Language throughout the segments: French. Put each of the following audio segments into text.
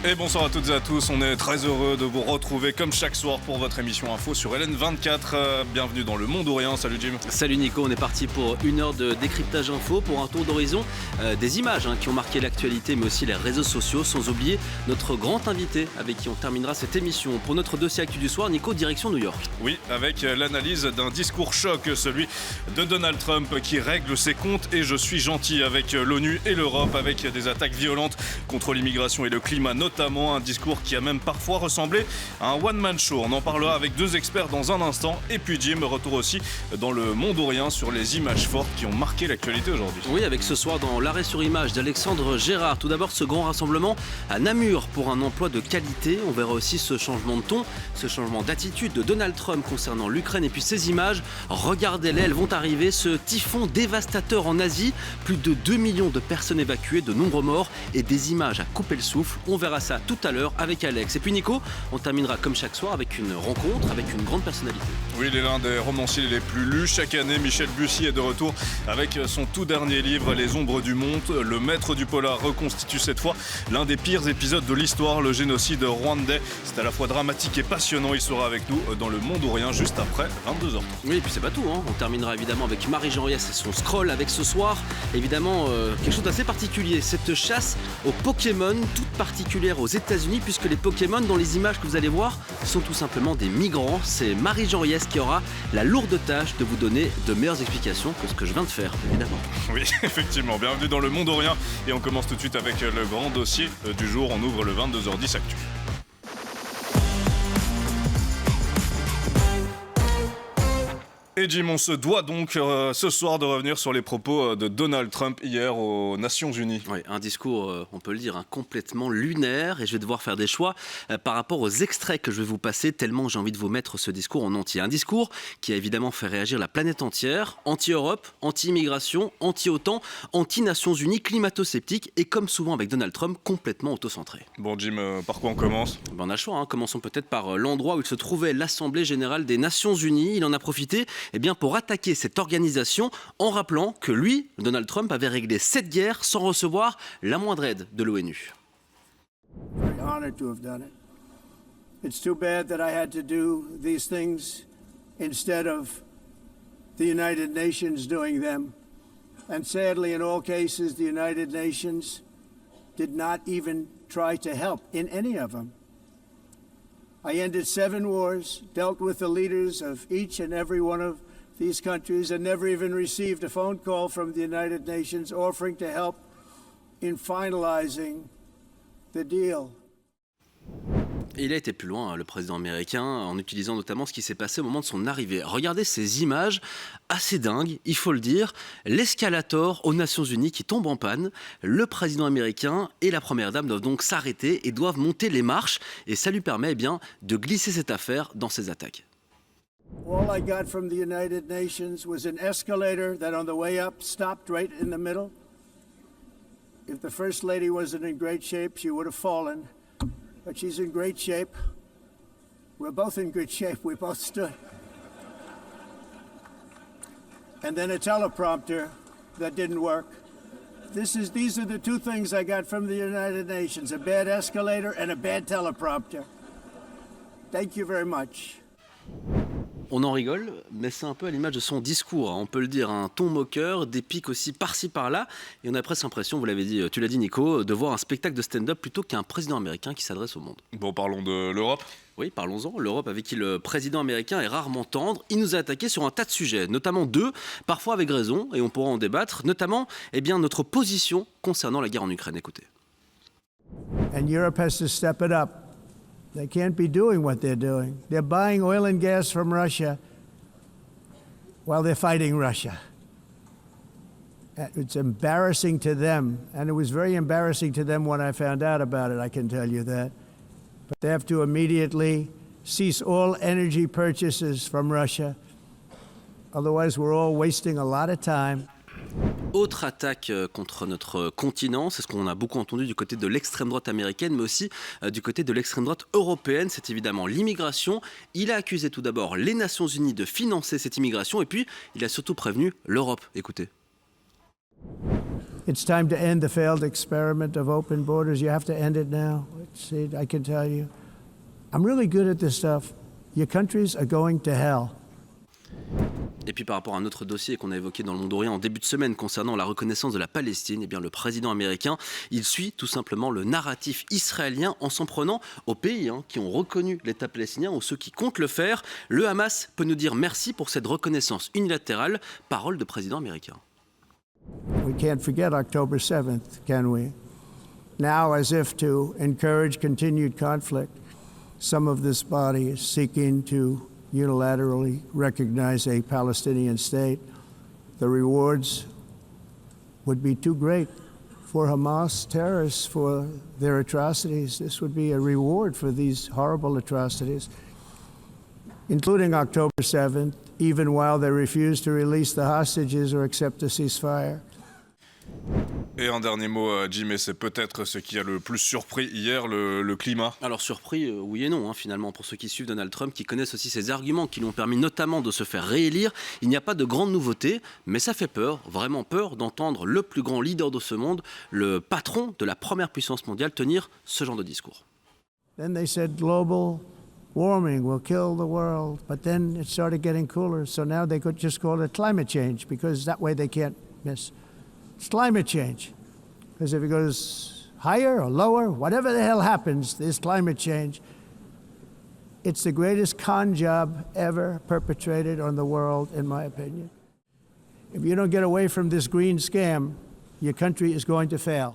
Et bonsoir à toutes et à tous, on est très heureux de vous retrouver comme chaque soir pour votre émission info sur LN24. Bienvenue dans le Monde Orient, salut Jim. Salut Nico, on est parti pour une heure de décryptage info, pour un tour d'horizon des images qui ont marqué l'actualité mais aussi les réseaux sociaux, sans oublier notre grand invité avec qui on terminera cette émission. Pour notre dossier actu du soir, Nico, direction New York. Oui, avec l'analyse d'un discours choc, celui de Donald Trump qui règle ses comptes et je suis gentil avec l'ONU et l'Europe, avec des attaques violentes contre l'immigration et le climat, notamment un discours qui a même parfois ressemblé à un one-man show. On en parlera avec deux experts dans un instant. Et puis Jim, retour aussi dans le Monde Orient sur les images fortes qui ont marqué l'actualité aujourd'hui. Oui, avec ce soir dans l'arrêt sur image d'Alexandre Gérard. Tout d'abord, ce grand rassemblement à Namur pour un emploi de qualité. On verra aussi ce changement de ton, ce changement d'attitude de Donald Trump concernant l'Ukraine. Et puis ces images, regardez-les, elles vont arriver. Ce typhon dévastateur en Asie, plus de 2 millions de personnes évacuées, de nombreux morts et des images à couper le souffle. On verra ça tout à l'heure avec Alex. Et puis Nico, on terminera comme chaque soir avec une rencontre avec une grande personnalité. Oui, il est l'un des romanciers les plus lus. Chaque année, Michel Bussy est de retour avec son tout dernier livre, Les Ombres du Monde. Le maître du polar reconstitue cette fois l'un des pires épisodes de l'histoire, le génocide rwandais. C'est à la fois dramatique et passionnant. Il sera avec nous dans le Monde Orient juste après 22h30. Oui, et puis c'est pas tout, On terminera évidemment avec Marie-Jean Riès et son scroll, avec ce soir, évidemment, quelque chose d'assez particulier. Cette chasse aux Pokémon, toute particulière aux États-Unis, puisque les Pokémon, dans les images que vous allez voir, sont tout simplement des migrants. C'est Marie-Jean Riès qui aura la lourde tâche de vous donner de meilleures explications que ce que je viens de faire, évidemment. Oui, effectivement. Bienvenue dans le Monde Orient. Et on commence tout de suite avec le grand dossier du jour. On ouvre le 22h10 Actu. Et Jim, on se doit donc ce soir de revenir sur les propos de Donald Trump hier aux Nations Unies. Oui, un discours, on peut le dire, complètement lunaire, et je vais devoir faire des choix par rapport aux extraits que je vais vous passer, tellement j'ai envie de vous mettre ce discours en entier. Un discours qui a évidemment fait réagir la planète entière, anti-Europe, anti-immigration, anti-OTAN, anti-Nations Unies, climato-sceptique, et comme souvent avec Donald Trump, complètement autocentré. Bon Jim, par quoi on commence ? On a le choix, Commençons peut-être par l'endroit où il se trouvait l'Assemblée Générale des Nations Unies. Il en a profité pour attaquer cette organisation en rappelant que lui, Donald Trump, avait réglé 7 guerres sans recevoir la moindre aide de l'ONU. Very honored to have done it. It's too bad that I had to do these things instead of the United Nations doing them. And sadly, in all cases, the United Nations did not even try to help in any of them. I ended 7 wars, dealt with the leaders of each and every one of these countries, and never even received a phone call from the United Nations offering to help in finalizing the deal. Et il a été plus loin, le président américain, en utilisant notamment ce qui s'est passé au moment de son arrivée. Regardez ces images assez dingues, il faut le dire. L'escalator aux Nations Unies qui tombe en panne. Le président américain et la première dame doivent donc s'arrêter et doivent monter les marches. Et ça lui permet de glisser cette affaire dans ses attaques. All I got from the United Nations was an escalator that on the way up stopped right in the middle. If the First Lady wasn't in great shape, she would have fallen. But she's in great shape. We're both in good shape. We both stood. And then a teleprompter that didn't work. These are the two things I got from the United Nations, a bad escalator and a bad teleprompter. Thank you very much. On en rigole, mais c'est un peu à l'image de son discours, on peut le dire, un ton moqueur, des pics aussi par-ci par-là, et on a presque l'impression, vous l'avez dit, tu l'as dit Nico, de voir un spectacle de stand-up plutôt qu'un président américain qui s'adresse au monde. Bon, parlons de l'Europe. Oui, parlons-en. L'Europe avec qui le président américain est rarement tendre, il nous a attaqué sur un tas de sujets, notamment 2, parfois avec raison, et on pourra en débattre, notamment notre position concernant la guerre en Ukraine. Écoutez. And Europe has to step it up. They can't be doing what they're doing. They're buying oil and gas from Russia while they're fighting Russia. It's embarrassing to them, and it was very embarrassing to them when I found out about it, I can tell you that. But they have to immediately cease all energy purchases from Russia. Otherwise, we're all wasting a lot of time. Autre attaque contre notre continent, c'est ce qu'on a beaucoup entendu du côté de l'extrême droite américaine, mais aussi du côté de l'extrême droite européenne, c'est évidemment l'immigration. Il a accusé tout d'abord les Nations Unies de financer cette immigration, et puis il a surtout prévenu l'Europe. Écoutez. It's time to end the failed experiment of open borders. You have to end it now. See, I can tell you, I'm really good at this stuff. Your countries are going to hell. Et puis par rapport à un autre dossier qu'on a évoqué dans le Monde Orient en début de semaine concernant la reconnaissance de la Palestine, eh bien le président américain, il suit tout simplement le narratif israélien en s'en prenant aux pays qui ont reconnu l'État palestinien ou ceux qui comptent le faire. Le Hamas peut nous dire merci pour cette reconnaissance unilatérale. Parole de président américain. We can't forget October 7th, can we? Now, as if to encourage continued conflict, some of this body is seeking to unilaterally recognize a Palestinian state. The rewards would be too great for Hamas terrorists for their atrocities. This would be a reward for these horrible atrocities, including October 7th, even while they refuse to release the hostages or accept a ceasefire. Et un dernier mot, Jim, et c'est peut-être ce qui a le plus surpris hier, le climat. Alors surpris, oui et non, finalement, pour ceux qui suivent Donald Trump, qui connaissent aussi ses arguments, qui lui ont permis notamment de se faire réélire. Il n'y a pas de grande nouveauté, mais ça fait peur, vraiment peur, d'entendre le plus grand leader de ce monde, le patron de la première puissance mondiale, tenir ce genre de discours. Then they said global warming will kill the world, but then it started getting cooler, so now they could just call it climate change, because that way they can't miss. It's climate change, because if it goes higher or lower, whatever the hell happens, there's climate change. It's the greatest con job ever perpetrated on the world, in my opinion. If you don't get away from this green scam, your country is going to fail.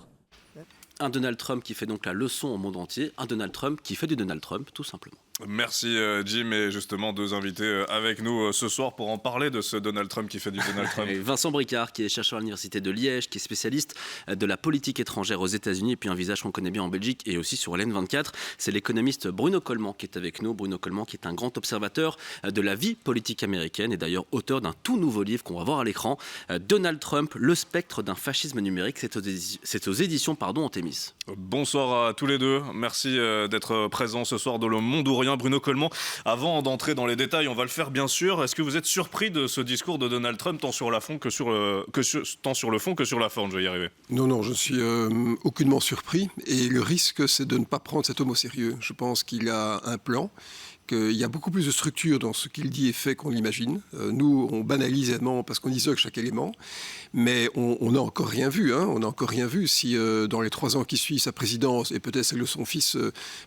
Un Donald Trump qui fait donc la leçon au monde entier, un Donald Trump qui fait du Donald Trump, tout simplement. Merci Jim, et justement deux invités avec nous ce soir pour en parler de ce Donald Trump qui fait du Donald Trump. Vincent Bricard, qui est chercheur à l'université de Liège, qui est spécialiste de la politique étrangère aux États-Unis, et puis un visage qu'on connaît bien en Belgique et aussi sur LN24. C'est l'économiste Bruno Coleman qui est avec nous. Bruno Coleman qui est un grand observateur de la vie politique américaine et d'ailleurs auteur d'un tout nouveau livre qu'on va voir à l'écran, Donald Trump, le spectre d'un fascisme numérique. C'est aux éditions Antémis. Bonsoir à tous les deux. Merci d'être présents ce soir dans le Monde Orient. Bruno Coleman, avant d'entrer dans les détails, on va le faire bien sûr. Est-ce que vous êtes surpris de ce discours de Donald Trump tant sur le fond que sur la forme? Je vais y arriver. Non, je suis aucunement surpris. Et le risque, c'est de ne pas prendre cet homme au sérieux. Je pense qu'il a un plan, qu'il y a beaucoup plus de structure dans ce qu'il dit et fait qu'on l'imagine. Nous, on banalise évidemment parce qu'on isole chaque élément, mais on n'a encore rien vu. On n'a encore rien vu si dans les 3 ans qui suivent sa présidence, et peut-être celle de son fils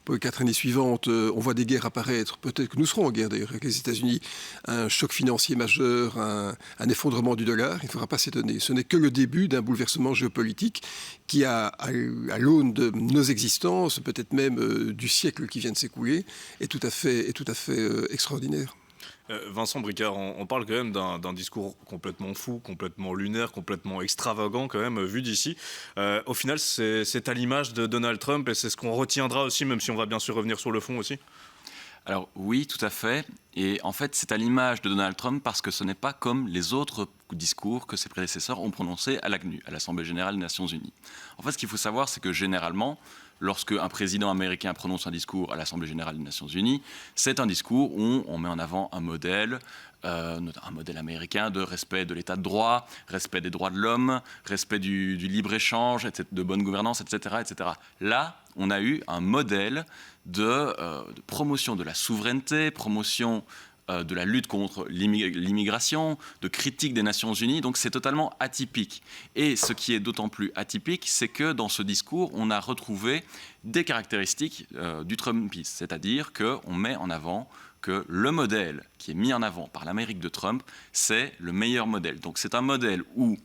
pour les 4 années suivantes, on voit des guerres apparaître. Peut-être que nous serons en guerre d'ailleurs avec les États-Unis. Un choc financier majeur, un effondrement du dollar, il ne faudra pas s'étonner. Ce n'est que le début d'un bouleversement géopolitique qui, à l'aune de nos existences, peut-être même du siècle qui vient de s'écouler, est tout à fait extraordinaire. Vincent Bricard, on parle quand même d'un discours complètement fou, complètement lunaire, complètement extravagant quand même, vu d'ici. Au final, c'est à l'image de Donald Trump et c'est ce qu'on retiendra aussi, même si on va bien sûr revenir sur le fond aussi. Alors oui, tout à fait. Et en fait, c'est à l'image de Donald Trump parce que ce n'est pas comme les autres discours que ses prédécesseurs ont prononcés à l'AGNU, à l'Assemblée Générale des Nations Unies. En fait, ce qu'il faut savoir, c'est que généralement, lorsque un président américain prononce un discours à l'Assemblée Générale des Nations Unies, c'est un discours où on met en avant un modèle américain de respect de l'état de droit, respect des droits de l'homme, respect du libre-échange, de bonne gouvernance, etc., etc. Là, on a eu un modèle de promotion de la souveraineté, promotion de la lutte contre l'immigration, de critique des Nations Unies. Donc c'est totalement atypique. Et ce qui est d'autant plus atypique, c'est que dans ce discours, on a retrouvé des caractéristiques du Trumpisme. C'est-à-dire qu'on met en avant que le modèle qui est mis en avant par l'Amérique de Trump, c'est le meilleur modèle. Donc c'est un modèle où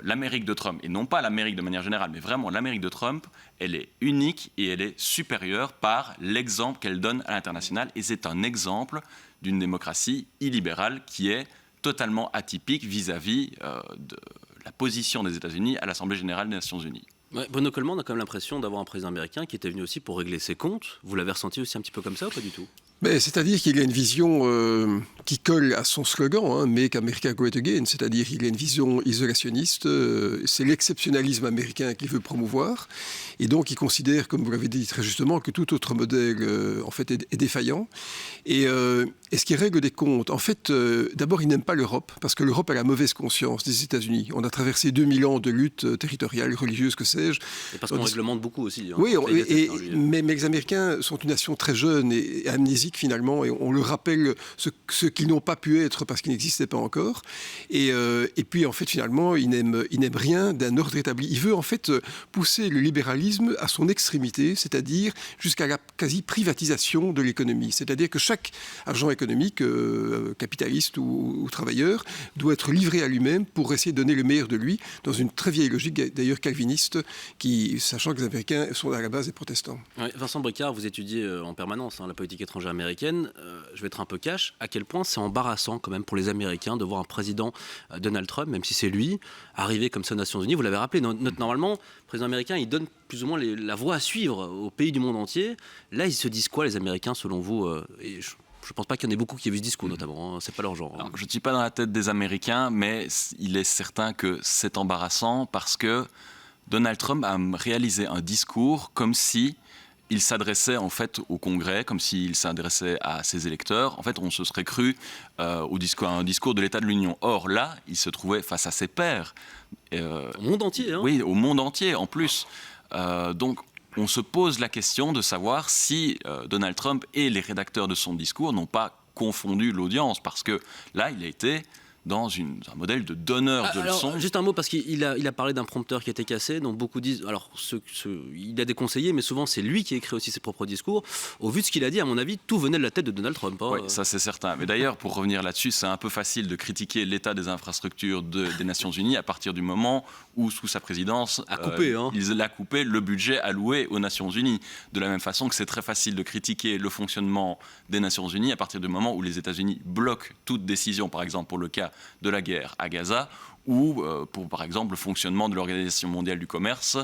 l'Amérique de Trump, et non pas l'Amérique de manière générale, mais vraiment l'Amérique de Trump, elle est unique et elle est supérieure par l'exemple qu'elle donne à l'international. Et c'est un exemple d'une démocratie illibérale qui est totalement atypique vis-à-vis de la position des États-Unis à l'Assemblée Générale des Nations Unies. Ouais, Bruno Coleman, on a quand même l'impression d'avoir un président américain qui était venu aussi pour régler ses comptes. Vous l'avez ressenti aussi un petit peu comme ça ou pas du tout ? C'est-à-dire qu'il a une vision qui colle à son slogan, Make America Great Again, c'est-à-dire qu'il a une vision isolationniste, c'est l'exceptionnalisme américain qu'il veut promouvoir, et donc il considère, comme vous l'avez dit très justement, que tout autre modèle en fait est défaillant. Et ce qui règle des comptes, en fait, d'abord il n'aime pas l'Europe, parce que l'Europe a la mauvaise conscience des États-Unis. On a traversé 2000 ans de lutte territoriale, religieuse, que sais-je. Et parce qu'on réglemente beaucoup aussi. Oui, mais les Américains sont une nation très jeune et amnésique finalement, et on leur rappelle ce qu'ils n'ont pas pu être parce qu'ils n'existaient pas encore. Et puis en fait finalement, il n'aime rien d'un ordre établi. Il veut en fait pousser le libéralisme à son extrémité, c'est-à-dire jusqu'à la quasi-privatisation de l'économie. C'est-à-dire que chaque agent économique, capitaliste ou travailleur, doit être livré à lui-même pour essayer de donner le meilleur de lui, dans une très vieille logique d'ailleurs calviniste, sachant que les Américains sont à la base des protestants. Ouais, Vincent Bricard, vous étudiez en permanence la politique étrangère américaine. Je vais être un peu cash. À quel point c'est embarrassant quand même pour les Américains de voir un président Donald Trump, même si c'est lui, arriver comme ça aux Nations Unies. Vous l'avez rappelé, normalement, le président américain, il donne plus ou moins la voie à suivre aux pays du monde entier. Là, ils se disent quoi, les Américains, selon vous et je ne pense pas qu'il y en ait beaucoup qui aient vu ce discours, notamment. C'est pas leur genre. Alors, je ne suis pas dans la tête des Américains, mais il est certain que c'est embarrassant parce que Donald Trump a réalisé un discours comme si il s'adressait en fait au Congrès, comme s'il s'adressait à ses électeurs. En fait, on se serait cru à un discours de l'État de l'Union. Or, là, il se trouvait face à ses pairs. Au monde entier, hein. Oui, au monde entier, en plus. Donc, on se pose la question de savoir si Donald Trump et les rédacteurs de son discours n'ont pas confondu l'audience, parce que là, il a été dans un modèle de donneur de leçons. Juste un mot, parce qu'il a parlé d'un prompteur qui était cassé, donc beaucoup disent, alors il a des conseillers, mais souvent c'est lui qui écrit aussi ses propres discours. Au vu de ce qu'il a dit, à mon avis, tout venait de la tête de Donald Trump. Oui, ça c'est certain. Mais d'ailleurs, pour revenir là-dessus, c'est un peu facile de critiquer l'état des infrastructures des Nations Unies à partir du moment où, sous sa présidence, il a coupé le budget alloué aux Nations Unies. De la même façon que c'est très facile de critiquer le fonctionnement des Nations Unies à partir du moment où les États-Unis bloquent toute décision, par exemple pour le cas de la guerre à Gaza, ou pour, par exemple, le fonctionnement de l'Organisation mondiale du commerce,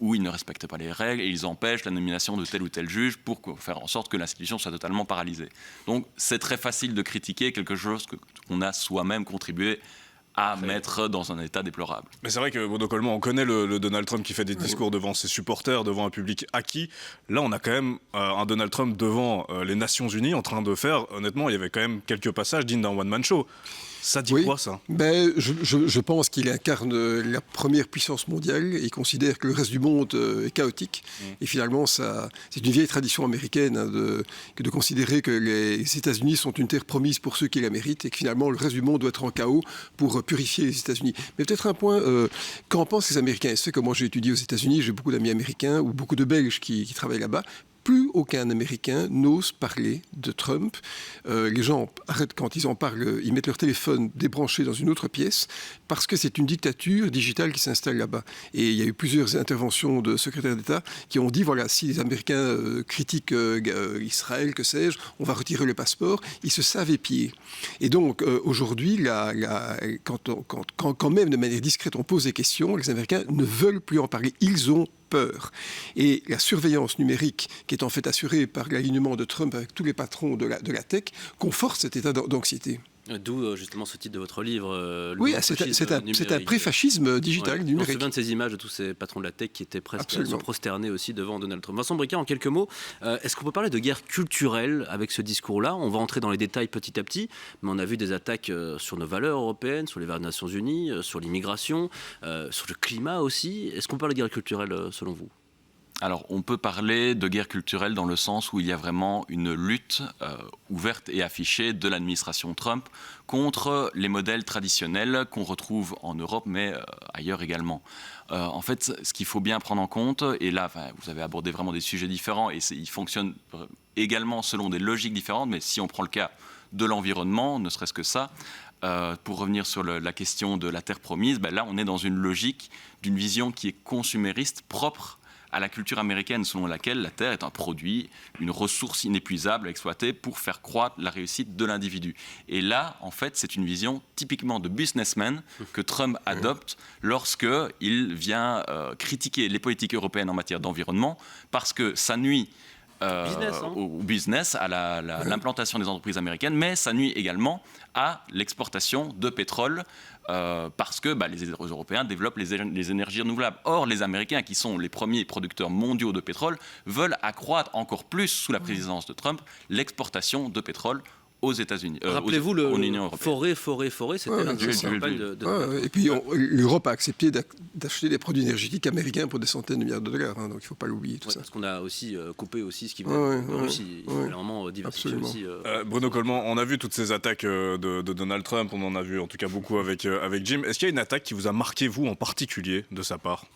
où ils ne respectent pas les règles et ils empêchent la nomination de tel ou tel juge pour faire en sorte que l'institution soit totalement paralysée. Donc c'est très facile de critiquer quelque chose qu'on a soi-même contribué à mettre dans un état déplorable. Mais c'est vrai que, Bodo Coleman, on connaît le Donald Trump qui fait des discours devant ses supporters, devant un public acquis. Là, on a quand même un Donald Trump devant les Nations Unies en train de faire, honnêtement, il y avait quand même quelques passages dignes d'un one-man show. Ça dit quoi, ça ? Je pense qu'il incarne la première puissance mondiale et il considère que le reste du monde est chaotique. Et finalement, c'est une vieille tradition américaine de considérer que les États-Unis sont une terre promise pour ceux qui la méritent et que finalement, le reste du monde doit être en chaos pour purifier les États-Unis. Mais peut-être un point, qu'en pensent les Américains ? Et c'est que moi, j'ai étudié aux États-Unis, j'ai beaucoup d'amis américains ou beaucoup de Belges qui travaillent là-bas. Plus aucun Américain n'ose parler de Trump. Les gens arrêtent quand ils en parlent, ils mettent leur téléphone débranché dans une autre pièce parce que c'est une dictature digitale qui s'installe là-bas. Et il y a eu plusieurs interventions de secrétaires d'État qui ont dit, voilà, si les Américains critiquent Israël, que sais-je, on va retirer le passeport. Ils se savent épier. Et donc, aujourd'hui, quand même de manière discrète on pose des questions, les Américains ne veulent plus en parler. Ils ont peur. Et la surveillance numérique qui est en fait assurée par l'alignement de Trump avec tous les patrons de la tech conforte cet état d'anxiété. D'où justement ce titre de votre livre. Oui, c'est un pré-fascisme digital numérique. On se souvient de ces images de tous ces patrons de la tech qui étaient presque à se prosterner aussi devant Donald Trump. Vincent Bricard, en quelques mots, est-ce qu'on peut parler de guerre culturelle avec ce discours-là ? On va entrer dans les détails petit à petit, mais on a vu des attaques sur nos valeurs européennes, sur les valeurs des Nations Unies, sur l'immigration, sur le climat aussi. Est-ce qu'on parle de guerre culturelle selon vous ? Alors, on peut parler de guerre culturelle dans le sens où il y a vraiment une lutte ouverte et affichée de l'administration Trump contre les modèles traditionnels qu'on retrouve en Europe, mais ailleurs également. En fait, ce qu'il faut bien prendre en compte, et là, vous avez abordé vraiment des sujets différents, et ils fonctionnent également selon des logiques différentes, mais si on prend le cas de l'environnement, ne serait-ce que ça, pour revenir sur la question de la terre promise, là, on est dans une logique d'une vision qui est consumériste, propre à la culture américaine selon laquelle la terre est un produit, une ressource inépuisable à exploiter pour faire croître la réussite de l'individu. Et là, en fait, c'est une vision typiquement de businessman que Trump adopte lorsqu'il vient critiquer les politiques européennes en matière d'environnement parce que ça nuit au business, à l'implantation des entreprises américaines, mais ça nuit également à l'exportation de pétrole parce que les Européens développent les énergies renouvelables. Or, les Américains, qui sont les premiers producteurs mondiaux de pétrole, veulent accroître encore plus, sous la présidence de Trump, l'exportation de pétrole aux États-Unis. Rappelez-vous forêt, c'était l'un des campagnes de et puis l'Europe a accepté d'acheter des produits énergétiques américains pour des centaines de milliards de dollars, donc il ne faut pas l'oublier tout ça. Parce qu'on a aussi coupé aussi ce qui venait de Russie. Il faut vraiment diversifier aussi. Bruno Coleman, on a vu toutes ces attaques de Donald Trump, on en a vu en tout cas beaucoup avec Jim. Est-ce qu'il y a une attaque qui vous a marqué, vous en particulier, de sa part ?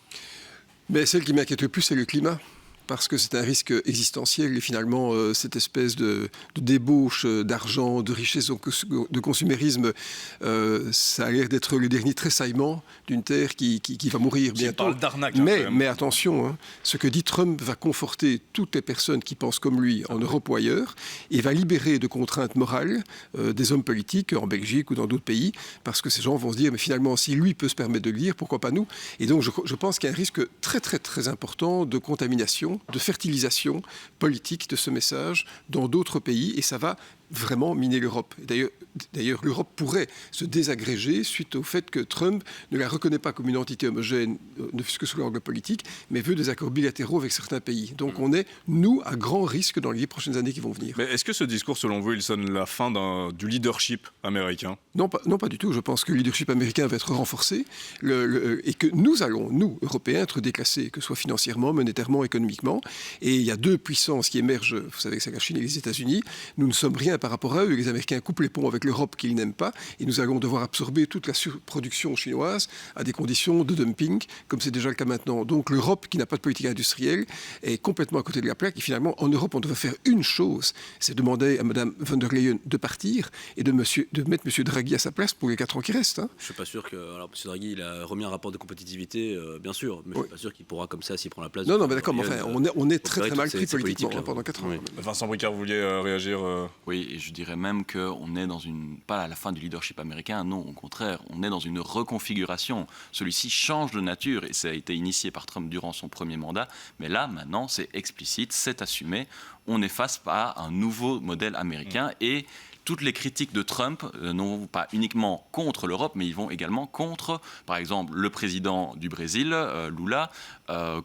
Mais celle qui m'inquiète le plus, c'est le climat. Parce que c'est un risque existentiel et finalement cette espèce de débauche d'argent, de richesse, de consumérisme, ça a l'air d'être le dernier tressaillement d'une terre qui va mourir bientôt. Il parle d'arnaque. Mais attention, ce que dit Trump va conforter toutes les personnes qui pensent comme lui en Europe ou ailleurs et va libérer de contraintes morales des hommes politiques en Belgique ou dans d'autres pays, parce que ces gens vont se dire mais finalement si lui peut se permettre de le dire, pourquoi pas nous ? Et donc je pense qu'il y a un risque très très très important de contamination, de fertilisation politique de ce message dans d'autres pays et ça va vraiment miner l'Europe. D'ailleurs, l'Europe pourrait se désagréger suite au fait que Trump ne la reconnaît pas comme une entité homogène, ne fût-ce que sous l'angle politique, mais veut des accords bilatéraux avec certains pays. Donc on est, nous, à grand risque dans les prochaines années qui vont venir. Mais est-ce que ce discours, selon vous, il sonne la fin du leadership américain ? Non, pas du tout. Je pense que le leadership américain va être renforcé et que nous allons, nous, Européens, être déclassés, que ce soit financièrement, monétairement, économiquement. Et il y a deux puissances qui émergent, vous savez que c'est la Chine et les États-Unis. Nous ne sommes rien par rapport à eux. Les Américains coupent les ponts avec l'Europe qu'ils n'aiment pas et nous allons devoir absorber toute la surproduction chinoise à des conditions de dumping, comme c'est déjà le cas maintenant. Donc l'Europe, qui n'a pas de politique industrielle, est complètement à côté de la plaque. Et finalement, en Europe, on devrait faire une chose, c'est demander à Mme von der Leyen de partir et de mettre M. Draghi à sa place pour les 4 ans qui restent. Je ne suis pas sûr que... Alors, M. Draghi, il a remis un rapport de compétitivité, bien sûr, mais je ne suis pas sûr qu'il pourra comme ça, s'il prend la place... Non, mais d'accord, mais enfin, on est très mal pris politiquement pendant 4 ans. Oui. Vincent Bricard, vous vouliez réagir Oui, et je dirais même qu'on est dans pas à la fin du leadership américain, non, au contraire, on est dans une reconfiguration. Celui-ci change de nature et ça a été initié par Trump durant son premier mandat, mais là, maintenant, c'est explicite, c'est assumé. On est face à un nouveau modèle américain et toutes les critiques de Trump ne vont pas uniquement contre l'Europe, mais ils vont également contre, par exemple, le président du Brésil, Lula,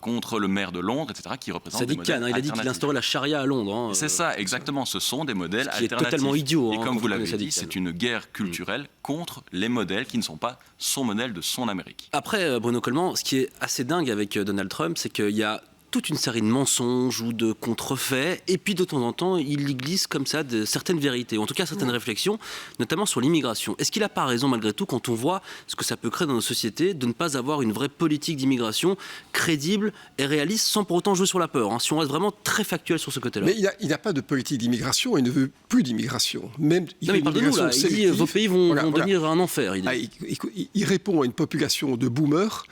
contre le maire de Londres, etc., qui représente des modèles alternatifs. Il a dit qu'il instaurait la charia à Londres. C'est ça, exactement. Ce sont des modèles alternatifs. Qui est totalement idiot. Et comme vous l'avez dit, c'est une guerre culturelle contre les modèles qui ne sont pas son modèle de son Amérique. Après, Bruno Coleman, ce qui est assez dingue avec Donald Trump, c'est qu'il y a toute une série de mensonges ou de contrefaits, et puis de temps en temps, il y glisse comme ça de certaines vérités, ou en tout cas certaines réflexions, notamment sur l'immigration. Est-ce qu'il n'a pas raison, malgré tout, quand on voit ce que ça peut créer dans nos sociétés, de ne pas avoir une vraie politique d'immigration crédible et réaliste, sans pour autant jouer sur la peur, si on reste vraiment très factuel sur ce côté-là? Mais il n'a pas de politique d'immigration, il ne veut plus d'immigration. Même, il parle de nous, là. Il dit vos pays vont devenir un enfer. Il répond à une population de boomers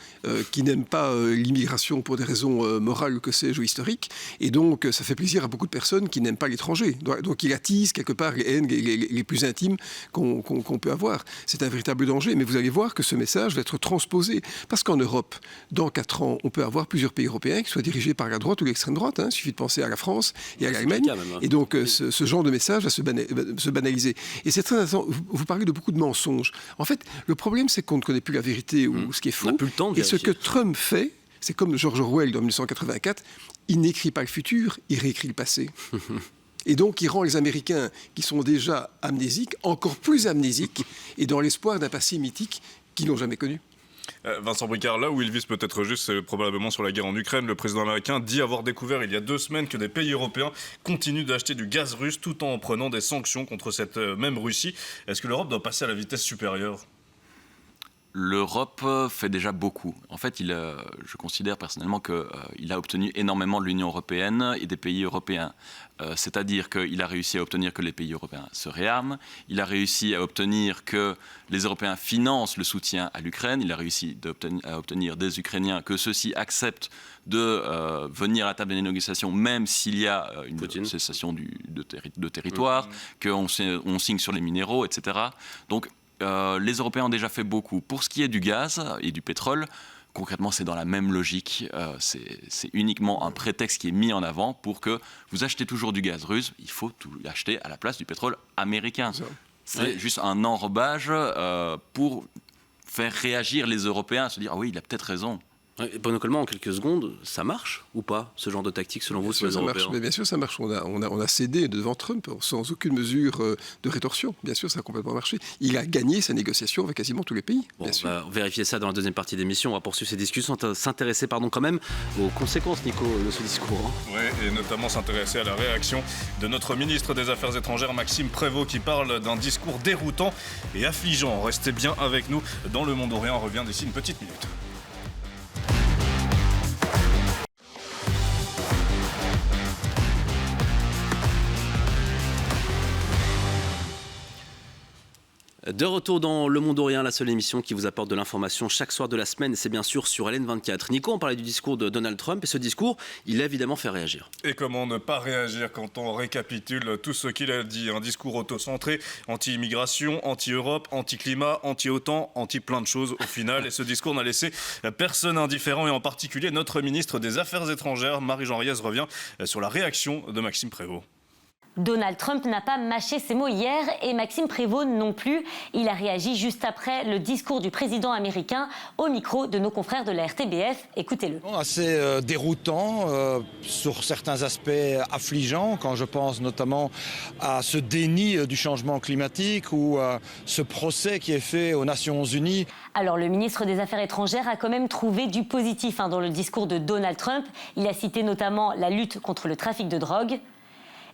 qui n'aiment pas l'immigration pour des raisons morales, que sais-je, ou historiques, et donc ça fait plaisir à beaucoup de personnes qui n'aiment pas l'étranger. Donc il attise quelque part les haines les plus intimes qu'on peut avoir. C'est un véritable danger, mais vous allez voir que ce message va être transposé, parce qu'en Europe, dans 4 ans, on peut avoir plusieurs pays européens qui soient dirigés par la droite ou l'extrême droite. Il suffit de penser à la France et à l'Allemagne, et donc ce genre de message va se banaliser. Et c'est très intéressant, vous parlez de beaucoup de mensonges. En fait, le problème, c'est qu'on ne connaît plus la vérité ou ce qui est faux, et ce que Trump fait, c'est comme George Orwell dans 1984, il n'écrit pas le futur, il réécrit le passé. Et donc il rend les Américains, qui sont déjà amnésiques, encore plus amnésiques, et dans l'espoir d'un passé mythique qu'ils n'ont jamais connu. Vincent Bricard, là où il vise peut-être juste, c'est probablement sur la guerre en Ukraine. Le président américain dit avoir découvert il y a 2 semaines que des pays européens continuent d'acheter du gaz russe tout en prenant des sanctions contre cette même Russie. Est-ce que l'Europe doit passer à la vitesse supérieure ? L'Europe fait déjà beaucoup. En fait, je considère personnellement qu'il a obtenu énormément de l'Union européenne et des pays européens. C'est-à-dire qu'il a réussi à obtenir que les pays européens se réarment, il a réussi à obtenir que les Européens financent le soutien à l'Ukraine, il a réussi à obtenir des Ukrainiens que ceux-ci acceptent de venir à la table des négociations, même s'il y a une cessation de territoire, qu'on signe sur les minéraux, etc. Donc, les Européens ont déjà fait beaucoup. Pour ce qui est du gaz et du pétrole, concrètement, c'est dans la même logique. C'est uniquement un prétexte qui est mis en avant pour que vous achetez toujours du gaz russe, il faut tout acheter à la place du pétrole américain. C'est juste un enrobage pour faire réagir les Européens à se dire « Ah oui, il a peut-être raison ». Bruno Coleman, en quelques secondes, ça marche ou pas, ce genre de tactique, selon vous, sur les Européens? Mais bien sûr, ça marche. On a cédé devant Trump sans aucune mesure de rétorsion. Bien sûr, ça a complètement marché. Il a gagné sa négociation avec quasiment tous les pays. Bon, bien sûr. On va vérifier ça dans la deuxième partie d'émission. On va poursuivre ces discussions, s'intéresser quand même aux conséquences, Nico, de ce discours. Oui, et notamment s'intéresser à la réaction de notre ministre des Affaires étrangères, Maxime Prévost, qui parle d'un discours déroutant et affligeant. Restez bien avec nous dans Le Monde Orient. On revient d'ici une petite minute. De retour dans Le Monde Orient, la seule émission qui vous apporte de l'information chaque soir de la semaine, et c'est bien sûr sur LN24. Nico, on parlait du discours de Donald Trump, et ce discours, il a évidemment fait réagir. Et comment ne pas réagir quand on récapitule tout ce qu'il a dit? Un discours autocentré, anti-immigration, anti-Europe, anti-climat, anti-OTAN, anti-plein de choses au final. Et ce discours n'a laissé personne indifférent, et en particulier notre ministre des Affaires étrangères, Marie-Jean Riez, revient sur la réaction de Maxime Prévost. Donald Trump n'a pas mâché ses mots hier et Maxime Prévost non plus. Il a réagi juste après le discours du président américain au micro de nos confrères de la RTBF. Écoutez-le. Assez déroutant, sur certains aspects affligeants, quand je pense notamment à ce déni du changement climatique ou à ce procès qui est fait aux Nations Unies. Alors le ministre des Affaires étrangères a quand même trouvé du positif dans le discours de Donald Trump. Il a cité notamment la lutte contre le trafic de drogue.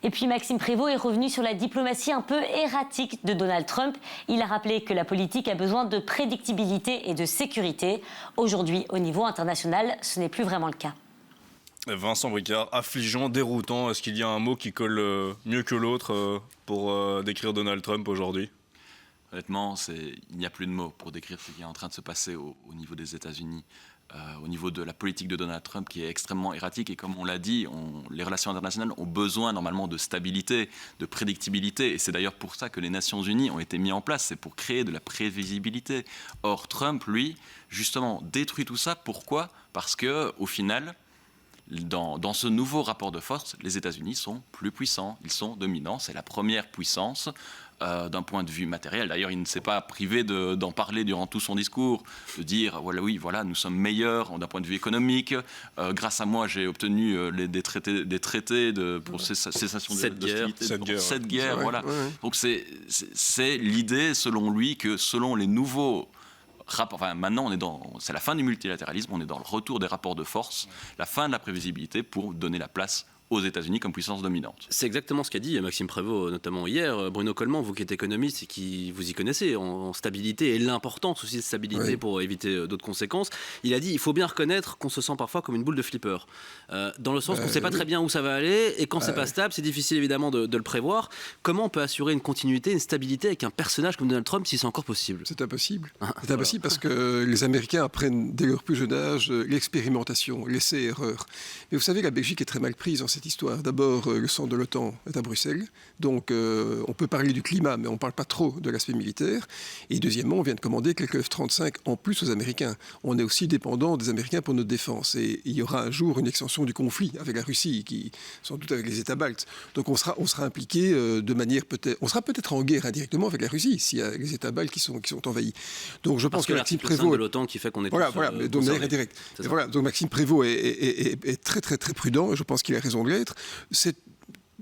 Et puis Maxime Prévost est revenu sur la diplomatie un peu erratique de Donald Trump. Il a rappelé que la politique a besoin de prédictibilité et de sécurité. Aujourd'hui, au niveau international, ce n'est plus vraiment le cas. Vincent Bricard, affligeant, déroutant. Est-ce qu'il y a un mot qui colle mieux que l'autre pour décrire Donald Trump aujourd'hui? Honnêtement, il n'y a plus de mots pour décrire ce qui est en train de se passer au niveau des États-Unis. Au niveau de la politique de Donald Trump qui est extrêmement erratique, et comme on l'a dit, les relations internationales ont besoin normalement de stabilité, de prédictibilité, et c'est d'ailleurs pour ça que les Nations Unies ont été mises en place, c'est pour créer de la prévisibilité. Or Trump, lui, justement, détruit tout ça. Pourquoi? Parce qu'au final, dans ce nouveau rapport de force, les États-Unis sont plus puissants, ils sont dominants, c'est la première puissance. D'un point de vue matériel. D'ailleurs, il ne s'est pas privé d'en parler durant tout son discours, de dire voilà, nous sommes meilleurs d'un point de vue économique. Grâce à moi, j'ai obtenu des traités pour cessation de cette guerre. Voilà. Ouais. Donc c'est l'idée, selon lui, que selon les nouveaux rapports, maintenant c'est la fin du multilatéralisme, on est dans le retour des rapports de force, la fin de la prévisibilité pour donner la place aux États-Unis comme puissance dominante. C'est exactement ce qu'a dit Maxime Prévost, notamment hier. Bruno Coleman, vous qui êtes économiste et qui vous y connaissez en stabilité et l'importance aussi de stabilité pour éviter d'autres conséquences, il a dit il faut bien reconnaître qu'on se sent parfois comme une boule de flipper. Dans le sens qu'on ne sait pas très bien où ça va aller, et quand c'est pas stable, c'est difficile évidemment de le prévoir. Comment on peut assurer une continuité, une stabilité avec un personnage comme Donald Trump si c'est encore possible? C'est impossible. C'est impossible parce que les Américains apprennent dès leur plus jeune âge l'expérimentation, l'essai-erreur. Mais vous savez, la Belgique est très mal prise en cette histoire. D'abord, le centre de l'OTAN est à Bruxelles, donc on peut parler du climat, mais on ne parle pas trop de l'aspect militaire. Et deuxièmement, on vient de commander quelques F-35 en plus aux Américains. On est aussi dépendant des Américains pour notre défense. Et il y aura un jour une extension du conflit avec la Russie, sans doute avec les États baltes. Donc on sera impliqué de manière peut-être... On sera peut-être en guerre indirectement avec la Russie, s'il y a les États baltes qui sont envahis. Donc je pense que Maxime Prévost... de l'OTAN qui fait qu'on est voilà, de manière indirecte. Voilà, donc Maxime Prévost est très très très prudent, et je pense qu'il a raison de l'être.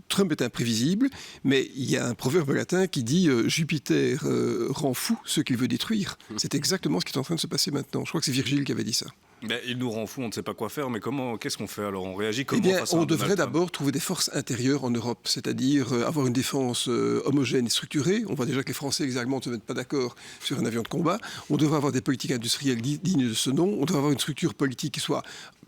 Trump est imprévisible, mais il y a un proverbe latin qui dit Jupiter rend fou ceux qu'il veut détruire. C'est exactement ce qui est en train de se passer maintenant. Je crois que c'est Virgile qui avait dit ça. Ben, il nous rend fous, on ne sait pas quoi faire, mais qu'est-ce qu'on fait alors? On réagit comment? On devrait d'abord trouver des forces intérieures en Europe, c'est-à-dire avoir une défense homogène et structurée. On voit déjà que les Français et les Allemands ne se mettent pas d'accord sur un avion de combat. On devrait avoir des politiques industrielles dignes de ce nom. On devrait avoir une structure politique qui soit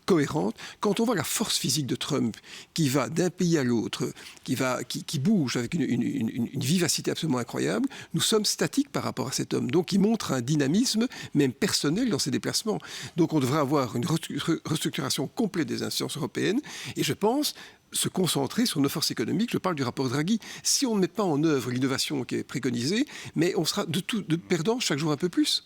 cohérente. Quand on voit la force physique de Trump qui va d'un pays à l'autre, qui bouge avec une vivacité absolument incroyable, nous sommes statiques par rapport à cet homme. Donc il montre un dynamisme même personnel dans ses déplacements. Donc on devrait avoir une restructuration complète des instances européennes, et je pense se concentrer sur nos forces économiques. Je parle du rapport Draghi. Si on ne met pas en œuvre l'innovation qui est préconisée, mais on sera de perdant chaque jour un peu plus.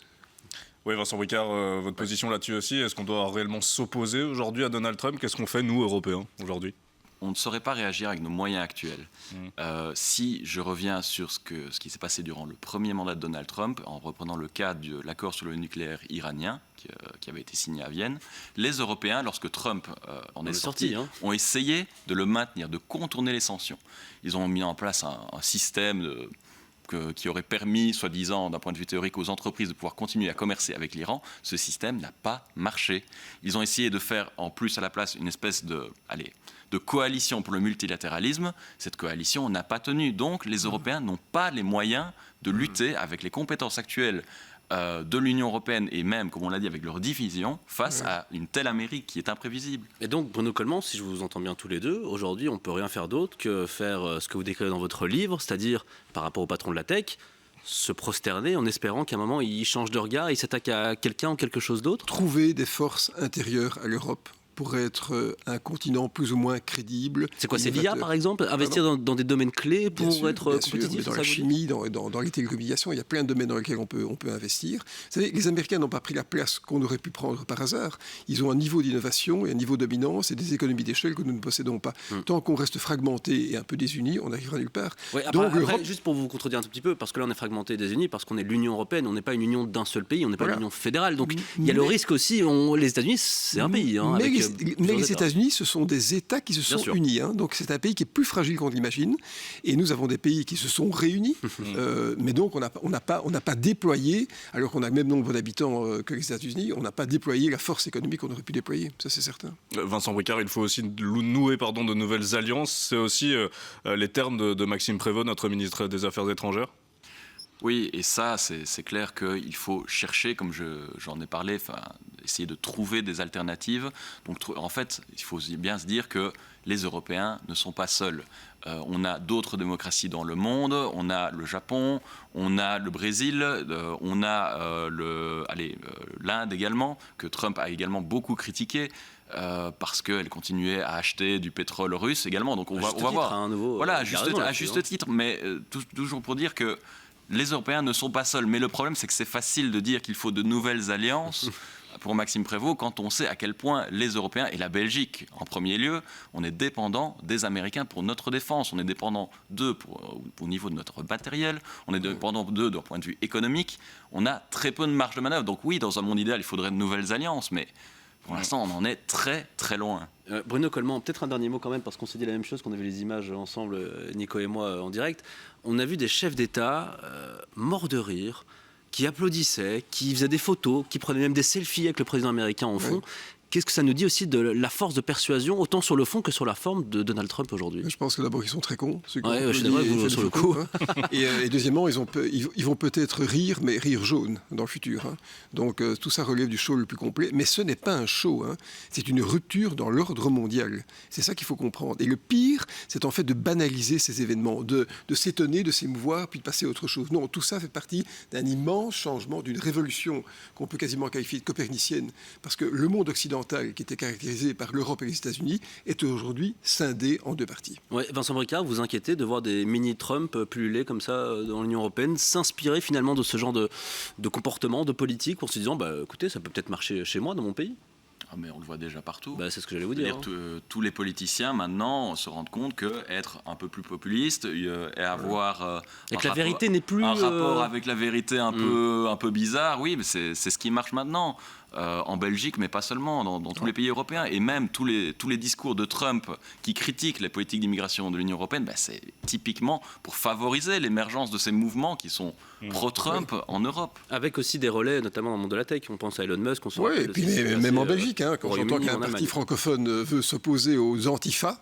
Oui, Vincent Bricard, votre position là-dessus aussi, est-ce qu'on doit réellement s'opposer aujourd'hui à Donald Trump? Qu'est-ce qu'on fait, nous, Européens, aujourd'hui? On ne saurait pas réagir avec nos moyens actuels. Si je reviens sur ce qui s'est passé durant le premier mandat de Donald Trump, en reprenant le cas de l'accord sur le nucléaire iranien, qui avait été signé à Vienne, les Européens, lorsque Trump en est sorti, ont essayé de le maintenir, de contourner les sanctions. Ils ont mis en place un système qui aurait permis, soi-disant, d'un point de vue théorique, aux entreprises de pouvoir continuer à commercer avec l'Iran. Ce système n'a pas marché. Ils ont essayé de faire, en plus, à la place, une espèce de coalition pour le multilatéralisme. Cette coalition n'a pas tenu. Donc, les Européens n'ont pas les moyens de lutter avec les compétences actuelles de l'Union européenne et même, comme on l'a dit, avec leur division face à une telle Amérique qui est imprévisible. Et donc, Bruno Coleman, si je vous entends bien tous les deux, aujourd'hui, on ne peut rien faire d'autre que faire ce que vous décrivez dans votre livre, c'est-à-dire, par rapport au patron de la tech, se prosterner en espérant qu'à un moment, il change de regard, il s'attaque à quelqu'un ou quelque chose d'autre. Trouver des forces intérieures à l'Europe pour être un continent plus ou moins crédible. C'est quoi, c'est l'IA par exemple? Investir dans des domaines clés pour être compétitif? Dans la chimie, dans les télécommunications, il y a plein de domaines dans lesquels on peut investir. Vous savez, les Américains n'ont pas pris la place qu'on aurait pu prendre par hasard. Ils ont un niveau d'innovation et un niveau de dominance et des économies d'échelle que nous ne possédons pas. Tant qu'on reste fragmenté et un peu désunis, on n'arrivera nulle part. Ouais, après, juste pour vous contredire un tout petit peu, parce que là on est fragmenté et désunis, parce qu'on est l'Union européenne, on n'est pas une union d'un seul pays, on n'est pas une union fédérale. Donc il y a le risque aussi, les États-Unis, c'est un pays. Mais les États-Unis, ce sont des États qui se sont unis. Donc c'est un pays qui est plus fragile qu'on l'imagine. Et nous avons des pays qui se sont réunis. Mais donc on n'a pas déployé, alors qu'on a le même nombre d'habitants que les États-Unis, on n'a pas déployé la force économique qu'on aurait pu déployer. Ça, c'est certain. Vincent Bricard, il faut aussi nouer de nouvelles alliances. C'est aussi les termes de Maxime Prévost, notre ministre des Affaires étrangères. Oui, et ça, c'est clair qu'il faut chercher, comme j'en ai parlé, essayer de trouver des alternatives. Donc, en fait, il faut bien se dire que les Européens ne sont pas seuls. On a d'autres démocraties dans le monde, on a le Japon, on a le Brésil, on a l'Inde également, que Trump a également beaucoup critiqué. Parce qu'elle continuait à acheter du pétrole russe également. Donc on va voir. Voilà, à juste titre, mais toujours pour dire que les Européens ne sont pas seuls. Mais le problème, c'est que c'est facile de dire qu'il faut de nouvelles alliances pour Maxime Prévost quand on sait à quel point les Européens, et la Belgique en premier lieu, on est dépendant des Américains pour notre défense. On est dépendant d'eux au niveau de notre matériel. On est dépendant d'eux d'un point de vue économique. On a très peu de marge de manœuvre. Donc oui, dans un monde idéal, il faudrait de nouvelles alliances, mais pour l'instant, on en est très, très loin. Bruno Coleman, peut-être un dernier mot quand même, parce qu'on s'est dit la même chose, qu'on a vu les images ensemble, Nico et moi, en direct. On a vu des chefs d'État morts de rire, qui applaudissaient, qui faisaient des photos, qui prenaient même des selfies avec le président américain en fond. Qu'est-ce que ça nous dit aussi de la force de persuasion, autant sur le fond que sur la forme de Donald Trump aujourd'hui? Je pense que d'abord, ils sont très cons. Je suis d'accord avec vous sur le coup. Et deuxièmement, ils vont peut-être rire, mais rire jaune dans le futur. Donc tout ça relève du show le plus complet. Mais ce n'est pas un show. C'est une rupture dans l'ordre mondial. C'est ça qu'il faut comprendre. Et le pire, c'est en fait de banaliser ces événements, de s'étonner, de s'émouvoir, puis de passer à autre chose. Non, tout ça fait partie d'un immense changement, d'une révolution qu'on peut quasiment qualifier de copernicienne. Parce que le monde occidental, qui était caractérisé par l'Europe et les États-Unis, est aujourd'hui scindé en deux parties. Ouais, Vincent Bricard, vous inquiétez de voir des mini-Trump pulluler comme ça dans l'Union européenne, s'inspirer finalement de ce genre de comportement, de politique, en se disant, écoutez, ça peut peut-être marcher chez moi, dans mon pays? Mais on le voit déjà partout. C'est ce que j'allais vous dire. Tous les politiciens maintenant se rendent compte qu'être un peu plus populiste et avoir la vérité n'est plus un rapport avec la vérité un peu bizarre, oui, mais c'est ce qui marche maintenant. En Belgique, mais pas seulement, dans tous les pays européens. Et même tous les discours de Trump qui critiquent les politiques d'immigration de l'Union européenne, c'est typiquement pour favoriser l'émergence de ces mouvements qui sont pro-Trump en Europe. Avec aussi des relais, notamment dans le monde de la tech. On pense à Elon Musk. Oui, et puis même en Belgique, quand j'entends qu'un parti francophone veut s'opposer aux Antifa,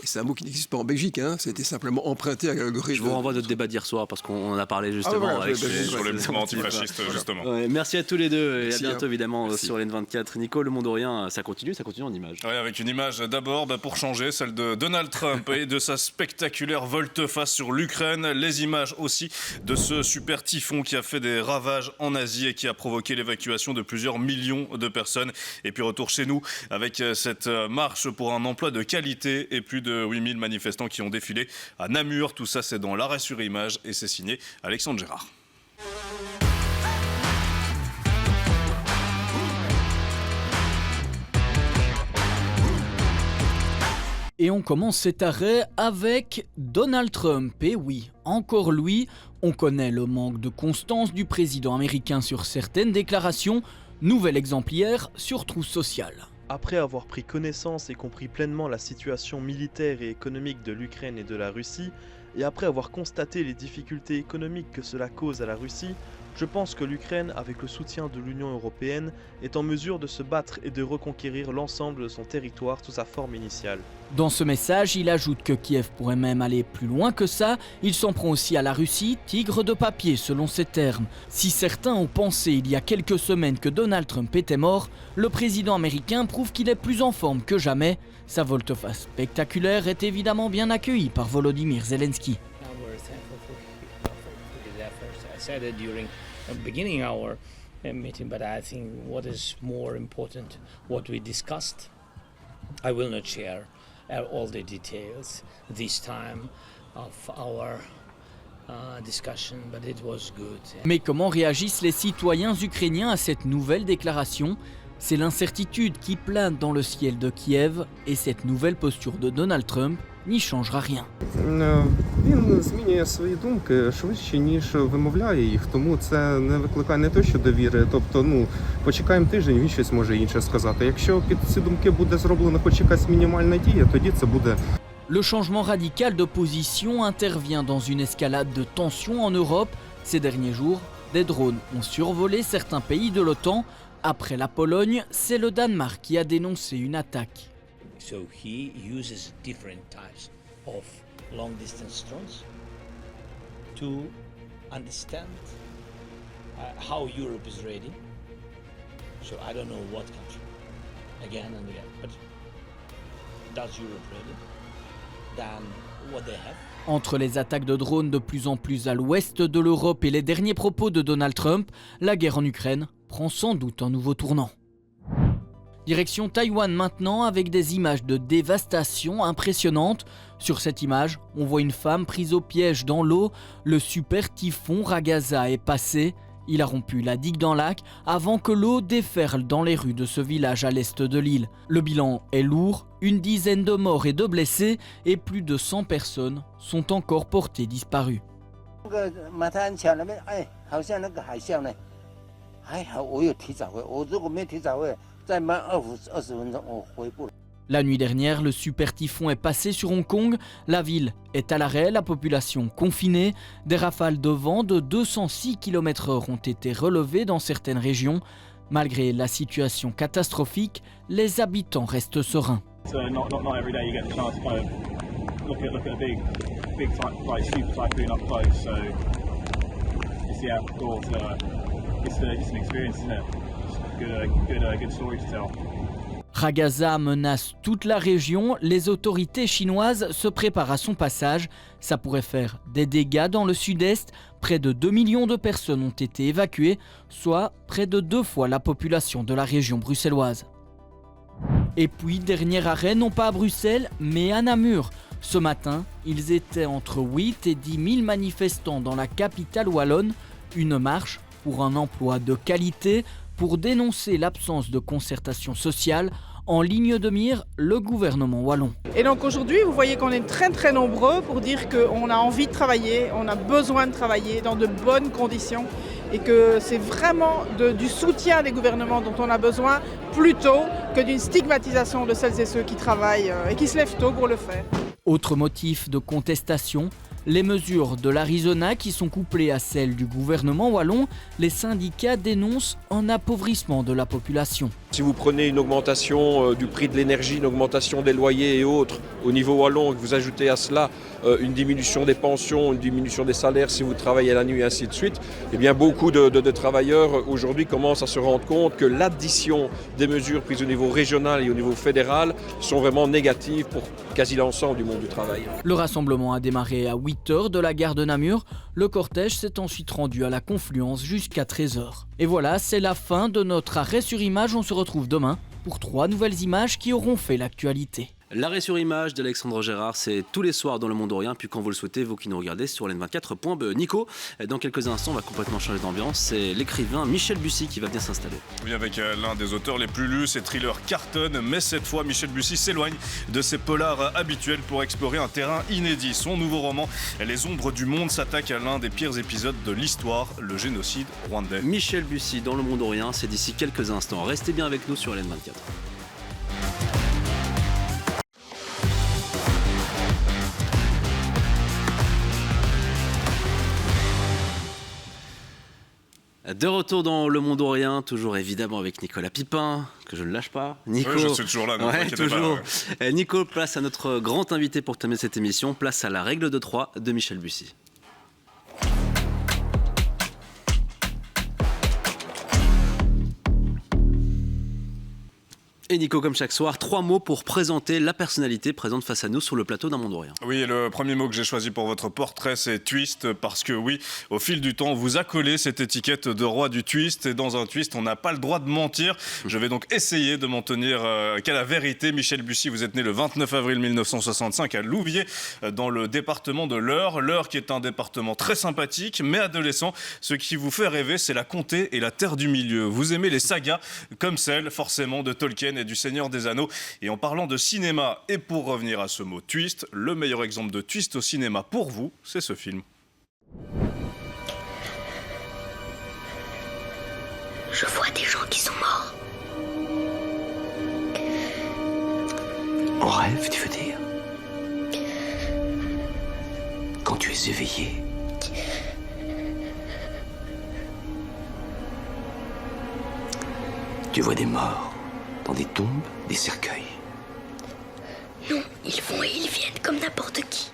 et c'est un mot qui n'existe pas en Belgique, c'était simplement emprunté à l'algorithme. Je vous renvoie à notre débat d'hier soir, parce qu'on en a parlé justement sur les mouvements antifascistes, justement. Merci à tous les deux, et à bientôt évidemment sur LN24. Nico, le monde orient, ça continue en images. Oui, avec une image d'abord, pour changer, celle de Donald Trump et de sa spectaculaire volte-face sur l'Ukraine. Les images aussi de ce super typhon qui a fait des ravages en Asie et qui a provoqué l'évacuation de plusieurs millions de personnes. Et puis retour chez nous avec cette marche pour un emploi de qualité et plus de 8000 manifestants qui ont défilé à Namur. Tout ça, c'est dans l'arrêt sur image et c'est signé Alexandre Gérard. Et on commence cet arrêt avec Donald Trump. Et oui, encore lui, on connaît le manque de constance du président américain sur certaines déclarations. Nouvel exemplaire sur Trousse Sociale. Après avoir pris connaissance et compris pleinement la situation militaire et économique de l'Ukraine et de la Russie, et après avoir constaté les difficultés économiques que cela cause à la Russie, je pense que l'Ukraine, avec le soutien de l'Union européenne, est en mesure de se battre et de reconquérir l'ensemble de son territoire sous sa forme initiale. Dans ce message, il ajoute que Kiev pourrait même aller plus loin que ça. Il s'en prend aussi à la Russie, tigre de papier selon ses termes. Si certains ont pensé il y a quelques semaines que Donald Trump était mort, le président américain prouve qu'il est plus en forme que jamais. Sa volte-face spectaculaire est évidemment bien accueillie par Volodymyr Zelensky. Beginning our meeting, but I think what is more important, what we discussed, I will not share all the details this time of our discussion, but it was good. Mais comment réagissent les citoyens ukrainiens à cette nouvelle déclaration ? C'est l'incertitude qui plane dans le ciel de Kiev et cette nouvelle posture de Donald Trump n'y changera rien. Він змінює свої думки швидше, ніж вимовляє їх, тому це не викликає не то, що довіри. Тобто, почекаємо тиждень, він щось може інше сказати. Якщо під ці думки буде зроблена хоч якась мінімальна дія, тоді це буде. Le changement radical de position intervient dans une escalade de tensions en Europe. Ces derniers jours, des drones ont survolé certains pays de l'OTAN. Après la Pologne, c'est le Danemark qui a dénoncé une attaque. So he uses different types of long-distance drones to understand how Europe is ready. So I don't know what country, again and again, but does Europe ready? Than what they have. Entre les attaques de drones de plus en plus à l'ouest de l'Europe et les derniers propos de Donald Trump, la guerre en Ukraine prend sans doute un nouveau tournant. Direction Taïwan maintenant avec des images de dévastation impressionnantes. Sur cette image, on voit une femme prise au piège dans l'eau. Le super typhon Ragasa est passé. Il a rompu la digue d'un lac avant que l'eau déferle dans les rues de ce village à l'est de l'île. Le bilan est lourd, une dizaine de morts et de blessés et plus de 100 personnes sont encore portées disparues. La nuit dernière, le super typhon est passé sur Hong Kong. La ville est à l'arrêt, la population confinée. Des rafales de vent de 206 km/h ont été relevées dans certaines régions. Malgré la situation catastrophique, les habitants restent sereins. Ragasa menace toute la région, les autorités chinoises se préparent à son passage. Ça pourrait faire des dégâts dans le sud-est. Près de 2 millions de personnes ont été évacuées, soit près de 2 fois la population de la région bruxelloise. Et puis, dernier arrêt, non pas à Bruxelles, mais à Namur. Ce matin, ils étaient entre 8 et 10 000 manifestants dans la capitale wallonne. Une marche pour un emploi de qualité, pour dénoncer l'absence de concertation sociale. En ligne de mire, le gouvernement wallon. Et donc aujourd'hui, vous voyez qu'on est très très nombreux pour dire qu'on a envie de travailler, on a besoin de travailler dans de bonnes conditions et que c'est vraiment du soutien des gouvernements dont on a besoin plutôt que d'une stigmatisation de celles et ceux qui travaillent et qui se lèvent tôt pour le faire. Autre motif de contestation, les mesures de l'Arizona qui sont couplées à celles du gouvernement wallon, les syndicats dénoncent un appauvrissement de la population. Si vous prenez une augmentation du prix de l'énergie, une augmentation des loyers et autres au niveau wallon, et que vous ajoutez à cela une diminution des pensions, une diminution des salaires si vous travaillez la nuit et ainsi de suite, eh bien beaucoup de travailleurs aujourd'hui commencent à se rendre compte que l'addition des mesures prises au niveau régional et au niveau fédéral sont vraiment négatives pour quasi l'ensemble du monde du travail. Le rassemblement a démarré à 8h de la gare de Namur. Le cortège s'est ensuite rendu à la confluence jusqu'à 13h. Et voilà, c'est la fin de notre arrêt sur image. On se retrouve demain pour 3 nouvelles images qui auront fait l'actualité. L'arrêt sur image d'Alexandre Gérard, c'est tous les soirs dans Le Monde Orient. Puis quand vous le souhaitez, vous qui nous regardez sur LN24.be. Nico, dans quelques instants, on va complètement changer d'ambiance. C'est l'écrivain Michel Bussy qui va venir s'installer. Oui, avec l'un des auteurs les plus lus, ces thrillers cartonnent. Mais cette fois, Michel Bussy s'éloigne de ses polars habituels pour explorer un terrain inédit. Son nouveau roman, Les Ombres du Monde, s'attaque à l'un des pires épisodes de l'histoire, le génocide rwandais. Michel Bussy dans Le Monde Orient, c'est d'ici quelques instants. Restez bien avec nous sur LN24. De retour dans Le Monde Orient, toujours évidemment avec Nicolas Pipin, que je ne lâche pas. Nico, oui, je suis toujours là, non, toujours. Pas, Nico, place à notre grand invité pour terminer cette émission, place à la règle de 3 de Michel Bussy. Et Nico, comme chaque soir, 3 mots pour présenter la personnalité présente face à nous sur le plateau d'Un Monde Orient. Oui, et le premier mot que j'ai choisi pour votre portrait, c'est twist, parce que oui, au fil du temps, on vous a collé cette étiquette de roi du twist, et dans un twist, on n'a pas le droit de mentir. Je vais donc essayer de m'en tenir qu'à la vérité. Michel Bussy, vous êtes né le 29 avril 1965 à Louviers, dans le département de l'Eure. L'Eure qui est un département très sympathique, mais adolescent. Ce qui vous fait rêver, c'est la comté et la terre du milieu. Vous aimez les sagas, comme celle, forcément, de Tolkien et du Seigneur des Anneaux. Et en parlant de cinéma, et pour revenir à ce mot twist, le meilleur exemple de twist au cinéma pour vous, c'est ce film. Je vois des gens qui sont morts. En rêve, tu veux dire? Quand tu es éveillé. Tu vois des morts dans des tombes, des cercueils. Non, ils vont et ils viennent comme n'importe qui.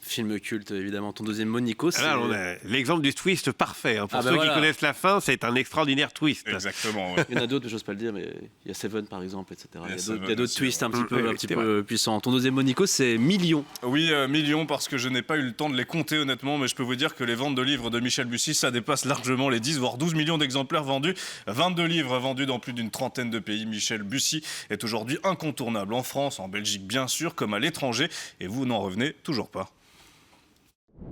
Film culte, évidemment. Ton deuxième mot, Nico, c'est... Alors, on a l'exemple du twist parfait. Hein. Pour ceux qui connaissent la fin, c'est un extraordinaire twist. Exactement. Ouais. Il y en a d'autres, je n'ose pas le dire, mais il y a Seven, par exemple, etc. Il y a d'autres twists un petit peu puissants. Ton deuxième mot, Nico, c'est Millions. Oui, Millions, parce que je n'ai pas eu le temps de les compter, honnêtement, mais je peux vous dire que les ventes de livres de Michel Bussy, ça dépasse largement les 10, voire 12 millions d'exemplaires vendus. 22 livres vendus dans plus d'une trentaine de pays. Michel Bussy est aujourd'hui incontournable en France, en Belgique, bien sûr, comme à l'étranger, et vous n'en revenez toujours pas.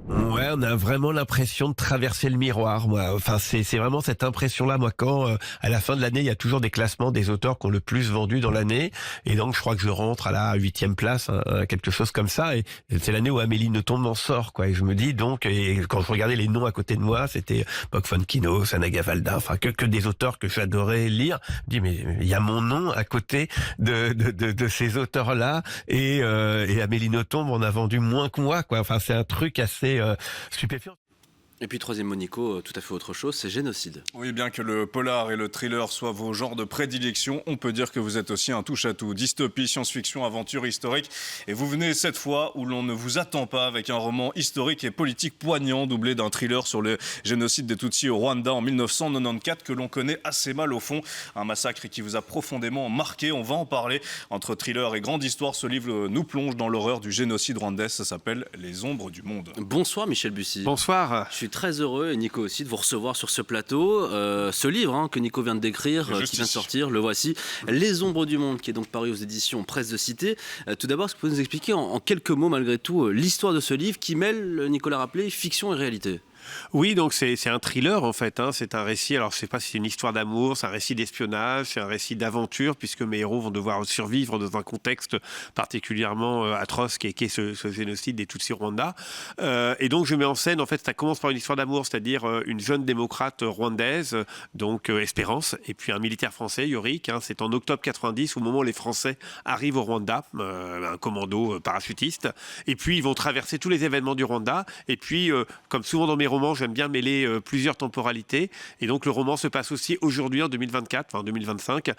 Ouais, on a vraiment l'impression de traverser le miroir, moi. Enfin, c'est vraiment cette impression-là, moi, quand à la fin de l'année, il y a toujours des classements des auteurs qui ont le plus vendu dans l'année, et donc je crois que je rentre à la 8e place, hein, quelque chose comme ça, et c'est l'année où Amélie Nothomb m'en sort, quoi. Et je me dis donc, et quand je regardais les noms à côté de moi, c'était Bock von Kino, Sanaga Valda, enfin que des auteurs que j'adorais lire. Je dis mais il y a mon nom à côté de ces auteurs-là, et Amélie Nothomb en a vendu moins que moi, quoi. Enfin, c'est un truc assez stupéfiant. Et puis troisième mot, Nico, tout à fait autre chose, c'est génocide. Oui, bien que le polar et le thriller soient vos genres de prédilection, on peut dire que vous êtes aussi un touche-à-tout. Dystopie, science-fiction, aventure historique. Et vous venez cette fois où l'on ne vous attend pas, avec un roman historique et politique poignant, doublé d'un thriller sur le génocide des Tutsis au Rwanda en 1994, que l'on connaît assez mal au fond. Un massacre qui vous a profondément marqué. On va en parler. Entre thriller et grande histoire, ce livre nous plonge dans l'horreur du génocide rwandais. Ça s'appelle Les Ombres du Monde. Bonsoir Michel Bussy. Bonsoir. Je suis très heureux, et Nico aussi, de vous recevoir sur ce plateau. Ce livre que Nico vient de décrire, qui vient de sortir, le voici, Les Ombres du Monde, qui est donc paru aux éditions Presse de Cité. Tout d'abord, est-ce que vous pouvez nous expliquer en quelques mots, malgré tout, l'histoire de ce livre qui mêle, Nicolas rappelé, fiction et réalité? Oui, donc c'est un thriller en fait, hein. C'est un récit, alors je ne sais pas si c'est une histoire d'amour, c'est un récit d'espionnage, c'est un récit d'aventure, puisque mes héros vont devoir survivre dans un contexte particulièrement atroce qui est ce génocide des Tutsis Rwanda. Et donc je mets en scène, en fait, ça commence par une histoire d'amour, c'est-à-dire une jeune démocrate rwandaise, donc Espérance, et puis un militaire français, Yorick, hein. C'est en octobre 90, au moment où les Français arrivent au Rwanda, un commando parachutiste, et puis ils vont traverser tous les événements du Rwanda, et puis comme souvent dans mes romans, j'aime bien mêler plusieurs temporalités. Et donc, le roman se passe aussi aujourd'hui, en 2024, enfin en 2025,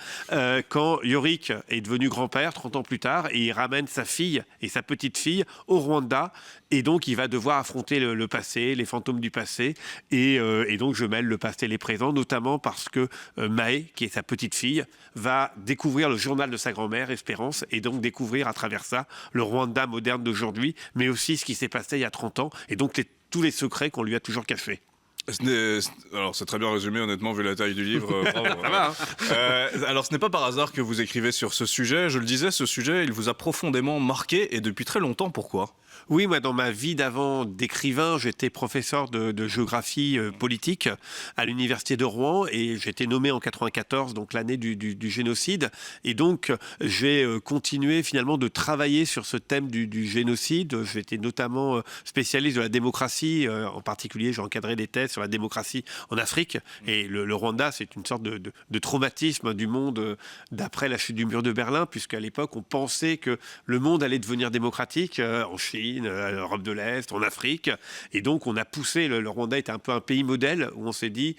quand Yorick est devenu grand-père, 30 ans plus tard, et il ramène sa fille et sa petite-fille au Rwanda. Et donc, il va devoir affronter le passé, les fantômes du passé. Et donc, je mêle le passé et les présents, notamment parce que Maë, qui est sa petite-fille, va découvrir le journal de sa grand-mère, Espérance, et donc découvrir à travers ça le Rwanda moderne d'aujourd'hui, mais aussi ce qui s'est passé il y a 30 ans. Et donc, tous les secrets qu'on lui a toujours cachés. Alors c'est très bien résumé honnêtement vu la taille du livre. Bravo. Ça va, hein. Alors ce n'est pas par hasard que vous écrivez sur ce sujet. Je le disais, ce sujet il vous a profondément marqué et depuis très longtemps. Pourquoi ? Oui, moi, dans ma vie d'avant d'écrivain, j'étais professeur de géographie politique à l'université de Rouen et j'étais nommé en 94, donc l'année du génocide. Et donc, j'ai continué finalement de travailler sur ce thème du génocide. J'étais notamment spécialiste de la démocratie. En particulier, j'ai encadré des thèses sur la démocratie en Afrique. Et le Rwanda, c'est une sorte de traumatisme du monde d'après la chute du mur de Berlin, puisqu'à l'époque, on pensait que le monde allait devenir démocratique en Chine, à l'Europe de l'Est, en Afrique. Et donc, on a poussé, le Rwanda était un peu un pays modèle où on s'est dit,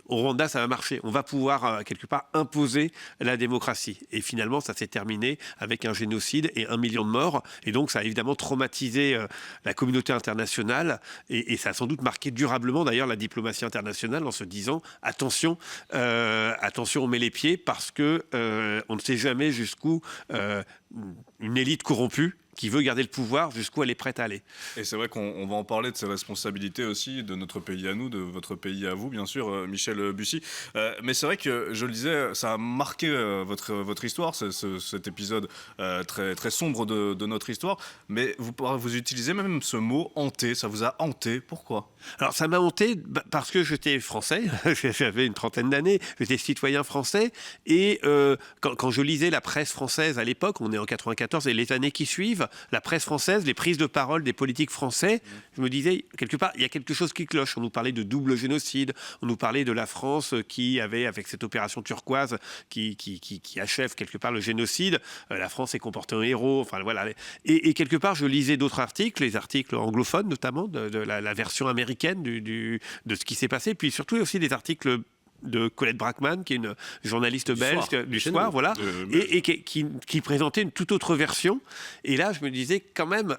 au Rwanda, ça va marcher. On va pouvoir, quelque part, imposer la démocratie. Et finalement, ça s'est terminé avec un génocide et 1 million de morts. Et donc, ça a évidemment traumatisé la communauté internationale. Et ça a sans doute marqué durablement, d'ailleurs, la diplomatie internationale en se disant, attention, on met les pieds parce que on ne sait jamais jusqu'où une élite corrompue qui veut garder le pouvoir, jusqu'où elle est prête à aller. Et c'est vrai qu'on va en parler de ces responsabilités aussi, de notre pays à nous, de votre pays à vous, bien sûr, Michel Bussy. Mais c'est vrai que, je le disais, ça a marqué votre histoire, cet épisode très, très sombre de notre histoire. Mais vous utilisez même ce mot « hanté », ça vous a hanté. Pourquoi ? Alors ça m'a hanté parce que j'étais français, j'avais une trentaine d'années, j'étais citoyen français. Et quand je lisais la presse française à l'époque, on est en 94, et les années qui suivent, la presse française, les prises de parole des politiques français, je me disais, quelque part, il y a quelque chose qui cloche. On nous parlait de double génocide, on nous parlait de la France qui avait, avec cette opération turquoise, qui achève quelque part le génocide, la France est comportée en héros, enfin voilà. Et quelque part, je lisais d'autres articles, les articles anglophones notamment, de la version américaine de ce qui s'est passé, puis surtout aussi des articles de Colette Brackman, qui est une journaliste belge du soir, voilà, et qui présentait une toute autre version. Et là, je me disais quand même,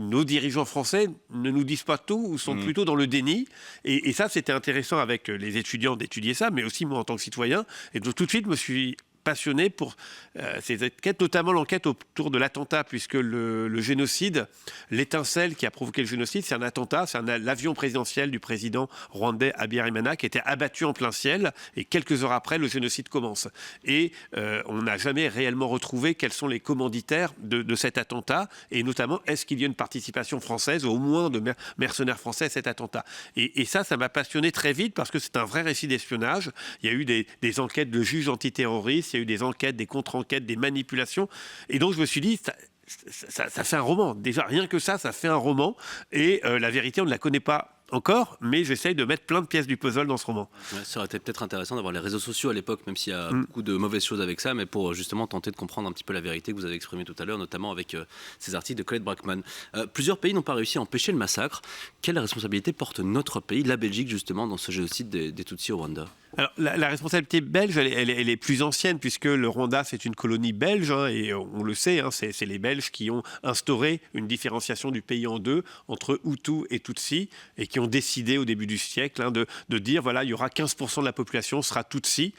nos dirigeants français ne nous disent pas tout ou sont plutôt dans le déni. Et ça, c'était intéressant avec les étudiants d'étudier ça, mais aussi moi en tant que citoyen. Et donc tout de suite, je me suis passionné pour ces enquêtes, notamment l'enquête autour de l'attentat, puisque le génocide, l'étincelle qui a provoqué le génocide, c'est un attentat, c'est l'avion présidentiel du président rwandais Habyarimana qui était abattu en plein ciel, et quelques heures après, le génocide commence. Et on n'a jamais réellement retrouvé quels sont les commanditaires de cet attentat, et notamment, est-ce qu'il y a une participation française, au moins de mercenaires français à cet attentat. Et ça m'a passionné très vite, parce que c'est un vrai récit d'espionnage. Il y a eu des enquêtes de juges antiterroristes, il y a eu des enquêtes, des contre-enquêtes, des manipulations. Et donc, je me suis dit, ça fait un roman. Déjà, rien que ça fait un roman. Et la vérité, on ne la connaît pas encore, mais j'essaye de mettre plein de pièces du puzzle dans ce roman. Ouais, ça aurait été peut-être intéressant d'avoir les réseaux sociaux à l'époque, même s'il y a beaucoup de mauvaises choses avec ça, mais pour justement tenter de comprendre un petit peu la vérité que vous avez exprimée tout à l'heure, notamment avec ces articles de Colette Brackman. Plusieurs pays n'ont pas réussi à empêcher le massacre. Quelle responsabilité porte notre pays, la Belgique, justement, dans ce génocide des Tutsis au Rwanda ? Alors, la responsabilité belge, elle est plus ancienne, puisque le Rwanda, c'est une colonie belge, hein, et on le sait, hein, c'est les Belges qui ont instauré une différenciation du pays en deux, entre Hutu et Tutsi, et qui ont décidé au début du siècle de dire, voilà, il y aura 15% de la population sera Tutsi,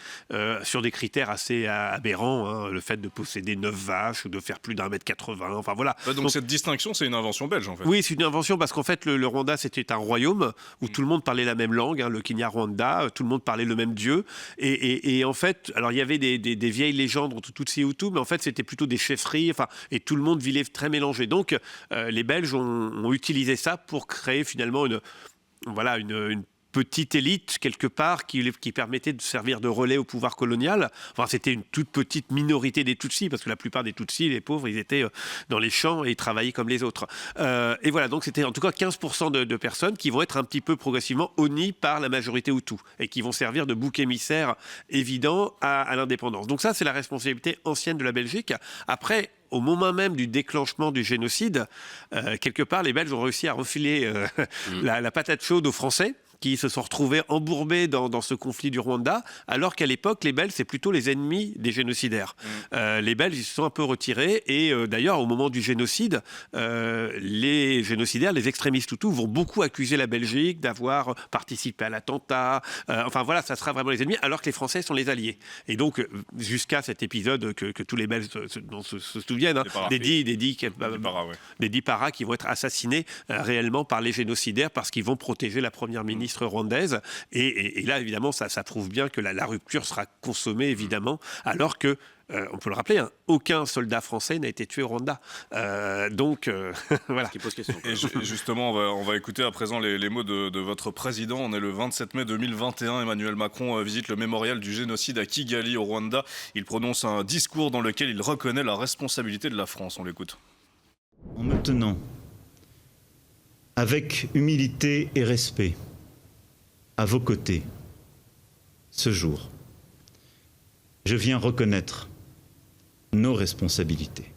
sur des critères assez aberrants, hein, le fait de posséder 9 vaches, ou de faire plus d'1m80, enfin voilà. Donc cette distinction, c'est une invention belge, en fait. Oui, c'est une invention, parce qu'en fait, le Rwanda, c'était un royaume où tout le monde parlait la même langue, hein, le Kinyarwanda, tout le monde parlait le même Dieu, et en fait, alors il y avait des vieilles légendes entre Tutsi et Hutu, mais en fait c'était plutôt des chefferies, enfin, et tout le monde vivait très mélangé. Donc les Belges ont utilisé ça pour créer finalement une petite élite, quelque part, qui permettait de servir de relais au pouvoir colonial. Enfin, c'était une toute petite minorité des Tutsis, parce que la plupart des Tutsis, les pauvres, ils étaient dans les champs et ils travaillaient comme les autres. Et voilà, donc c'était en tout cas 15% de personnes qui vont être un petit peu progressivement honnies par la majorité Hutu, et qui vont servir de bouc émissaire évident à l'indépendance. Donc ça, c'est la responsabilité ancienne de la Belgique. Après, au moment même du déclenchement du génocide, quelque part, les Belges ont réussi à refiler la patate chaude aux Français, qui se sont retrouvés embourbés dans ce conflit du Rwanda, alors qu'à l'époque, les Belges, c'est plutôt les ennemis des génocidaires. Les Belges, ils se sont un peu retirés, et d'ailleurs, au moment du génocide, les génocidaires, les extrémistes Hutus, vont beaucoup accuser la Belgique d'avoir participé à l'attentat. Enfin voilà, ça sera vraiment les ennemis, alors que les Français sont les alliés. Et donc, jusqu'à cet épisode que tous les Belges se souviennent, des 10 paras qui vont être assassinés réellement par les génocidaires parce qu'ils vont protéger la première ministre rwandaise. Et là, évidemment, ça prouve bien que la rupture sera consommée, évidemment, alors que on peut le rappeler, aucun soldat français n'a été tué au Rwanda. Donc, voilà. Qui pose question. Et justement, on va écouter à présent les mots de votre président. On est le 27 mai 2021. Emmanuel Macron visite le mémorial du génocide à Kigali, au Rwanda. Il prononce un discours dans lequel il reconnaît la responsabilité de la France. On l'écoute. En me tenant avec humilité et respect à vos côtés ce jour, je viens reconnaître nos responsabilités.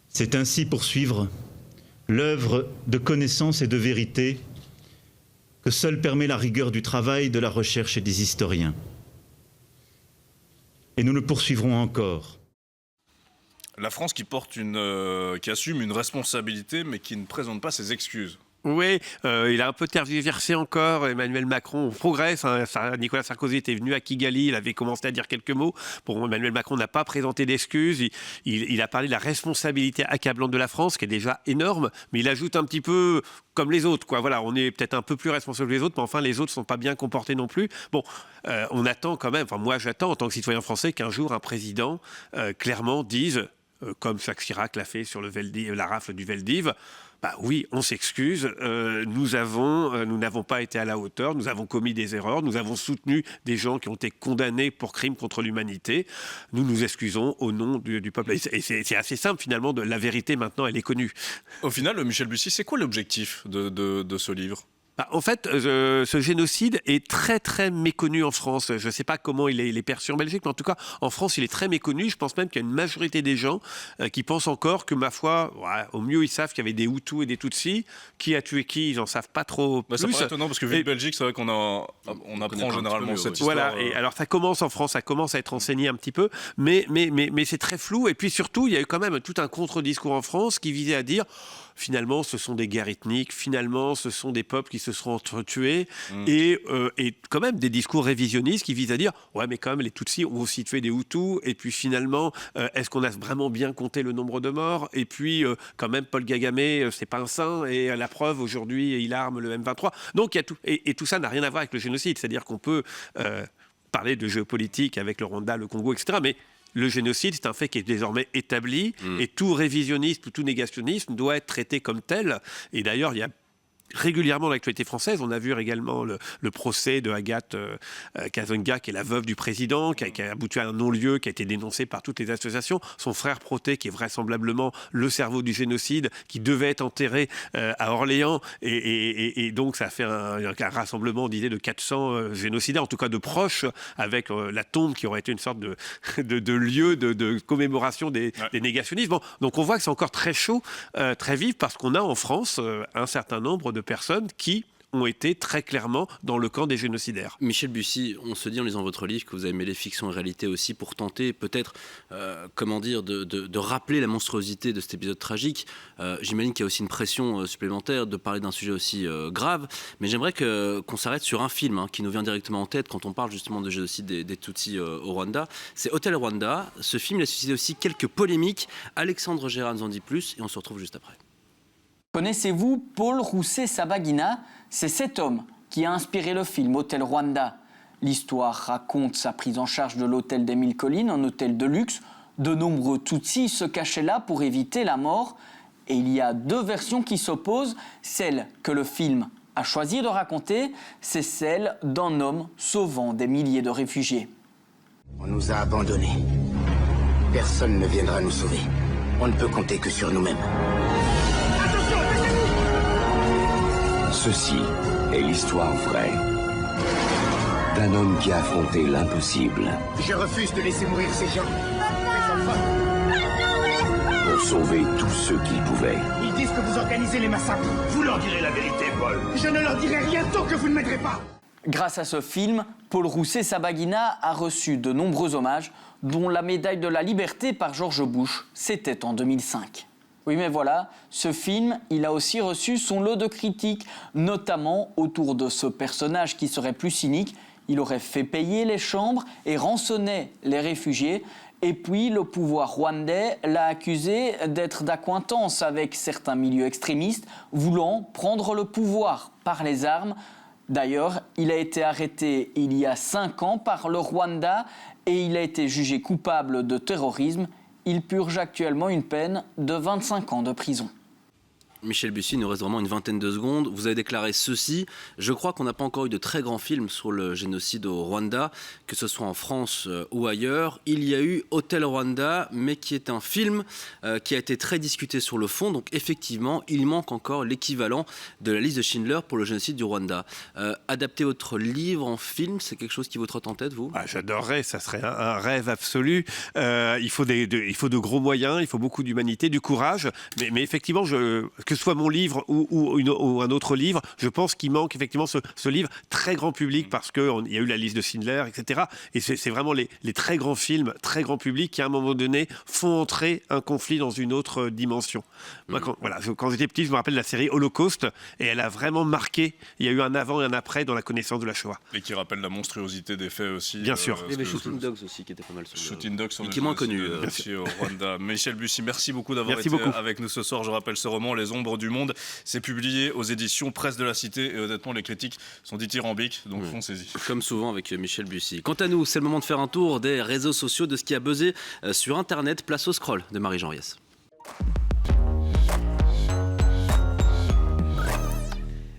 C'est ainsi poursuivre l'œuvre de connaissance et de vérité que seule permet la rigueur du travail, de la recherche et des historiens. Et nous le poursuivrons encore. La France qui assume une responsabilité, mais qui ne présente pas ses excuses. Oui, il a un peu tergiversé encore. Emmanuel Macron progresse. Nicolas Sarkozy était venu à Kigali, il avait commencé à dire quelques mots. Bon, Emmanuel Macron n'a pas présenté d'excuses. Il a parlé de la responsabilité accablante de la France, qui est déjà énorme, mais il ajoute un petit peu comme les autres, quoi. Voilà, on est peut-être un peu plus responsable que les autres, mais enfin, les autres ne sont pas bien comportés non plus. Bon, on attend quand même, enfin moi j'attends en tant que citoyen français qu'un jour un président clairement dise, comme Jacques Chirac l'a fait sur la rafle du Veldiv, bah oui, on s'excuse, nous n'avons pas été à la hauteur, nous avons commis des erreurs, nous avons soutenu des gens qui ont été condamnés pour crimes contre l'humanité. Nous nous excusons au nom du peuple. Et c'est assez simple finalement, la vérité maintenant, elle est connue. Au final, Michel Bussy, c'est quoi l'objectif de ce livre ? En fait, ce génocide est très très méconnu en France. Je ne sais pas comment il est perçu en Belgique, mais en tout cas, en France, il est très méconnu. Je pense même qu'il y a une majorité des gens qui pensent encore que, ma foi, au mieux, ils savent qu'il y avait des Hutus et des Tutsis. Qui a tué qui, ils n'en savent pas trop plus. Ça paraît étonnant, parce que vu Belgique, c'est vrai qu'on apprend généralement cette histoire. Voilà, et alors ça commence en France, ça commence à être enseigné un petit peu, mais c'est très flou. Et puis surtout, il y a eu quand même tout un contre-discours en France qui visait à dire... Finalement, ce sont des guerres ethniques. Finalement, ce sont des peuples qui se seront entretués. Et quand même des discours révisionnistes qui visent à dire « Ouais, mais quand même, les Tutsis ont aussi tué des Hutus. Et puis finalement, est-ce qu'on a vraiment bien compté le nombre de morts ? Et puis, quand même, Paul Kagame, c'est pas un saint. Et la preuve, aujourd'hui, il arme le M23. » Donc, il y a tout. Et tout ça n'a rien à voir avec le génocide. C'est-à-dire qu'on peut parler de géopolitique avec le Rwanda, le Congo, etc. Mais le génocide, c'est un fait qui est désormais établi et tout révisionnisme ou tout négationnisme doit être traité comme tel. Et d'ailleurs, il y a régulièrement dans l'actualité française, on a vu également le procès de Agathe Kazonga, qui est la veuve du président, qui a abouti à un non-lieu, qui a été dénoncé par toutes les associations. Son frère Protet, qui est vraisemblablement le cerveau du génocide, qui devait être enterré à Orléans. Et donc, ça a fait un rassemblement d'idées de 400 génocidaires, en tout cas de proches, avec la tombe qui aurait été une sorte de lieu de commémoration des négationnistes. Bon, donc, on voit que c'est encore très chaud, très vif, parce qu'on a en France un certain nombre de personnes qui ont été très clairement dans le camp des génocidaires. Michel Bussy, on se dit en lisant votre livre que vous avez mêlé fiction et réalité aussi pour tenter peut-être, de rappeler la monstruosité de cet épisode tragique. J'imagine qu'il y a aussi une pression supplémentaire de parler d'un sujet aussi grave, mais j'aimerais qu'on s'arrête sur un film qui nous vient directement en tête quand on parle justement de génocide des Tutsis au Rwanda. C'est Hotel Rwanda. Ce film a suscité aussi quelques polémiques. Alexandre Gérard nous en dit plus et on se retrouve juste après. Connaissez-vous Paul Rusesabagina ? C'est cet homme qui a inspiré le film Hotel Rwanda. L'histoire raconte sa prise en charge de l'hôtel des Mille Collines, un hôtel de luxe. De nombreux Tutsis se cachaient là pour éviter la mort. Et il y a deux versions qui s'opposent. Celle que le film a choisi de raconter, c'est celle d'un homme sauvant des milliers de réfugiés. On nous a abandonnés. Personne ne viendra nous sauver. On ne peut compter que sur nous-mêmes. Ceci est l'histoire vraie d'un homme qui a affronté l'impossible Je refuse de laisser mourir ces gens. pour sauver tous ceux qu'ils pouvaient. Ils disent que vous organisez les massacres. Vous leur direz la vérité, Paul. Je ne leur dirai rien tant que vous ne m'aiderez pas. Grâce à ce film, Paul Rousset-Sabagina a reçu de nombreux hommages, dont la médaille de la liberté par George Bush. C'était en 2005. Oui, mais voilà, ce film, il a aussi reçu son lot de critiques, notamment autour de ce personnage qui serait plus cynique. Il aurait fait payer les chambres et rançonnait les réfugiés. Et puis, le pouvoir rwandais l'a accusé d'être d'accointance avec certains milieux extrémistes, voulant prendre le pouvoir par les armes. D'ailleurs, il a été arrêté il y a 5 ans par le Rwanda et il a été jugé coupable de terrorisme. Il purge actuellement une peine de 25 ans de prison. Michel Bussy, il nous reste vraiment une vingtaine de secondes. Vous avez déclaré ceci: je crois qu'on n'a pas encore eu de très grands films sur le génocide au Rwanda, que ce soit en France ou ailleurs. Il y a eu Hotel Rwanda, mais qui est un film qui a été très discuté sur le fond. Donc effectivement, il manque encore l'équivalent de la liste de Schindler pour le génocide du Rwanda. Adapter votre livre en film, c'est quelque chose qui vous trotte en tête, vous ? J'adorerais, ça serait un rêve absolu. Il faut de gros moyens, il faut beaucoup d'humanité, du courage. Mais effectivement, que ce soit mon livre ou un autre livre, je pense qu'il manque effectivement ce livre très grand public, parce qu'il y a eu la liste de Schindler, etc. Et c'est vraiment les très grands films, très grand public, qui à un moment donné font entrer un conflit dans une autre dimension. Moi, quand j'étais petit, je me rappelle la série Holocauste, et elle a vraiment marqué. Il y a eu un avant et un après dans la connaissance de la Shoah. Et qui rappelle la monstruosité des faits aussi. Bien sûr. Il y avait Shooting Dogs aussi qui était pas mal. Shooting Dogs, qui est moins connu. Aussi au Rwanda. Michel Bussy, merci beaucoup d'avoir été avec nous ce soir. Je rappelle ce roman, Les Ombres du Monde. C'est publié aux éditions Presse de la Cité. Et honnêtement, les critiques sont dithyrambiques. Donc foncez-y. Comme souvent avec Michel Bussy. Quant à nous, c'est le moment de faire un tour des réseaux sociaux, de ce qui a buzzé sur Internet. Place au scroll de Marie-Jean Riès.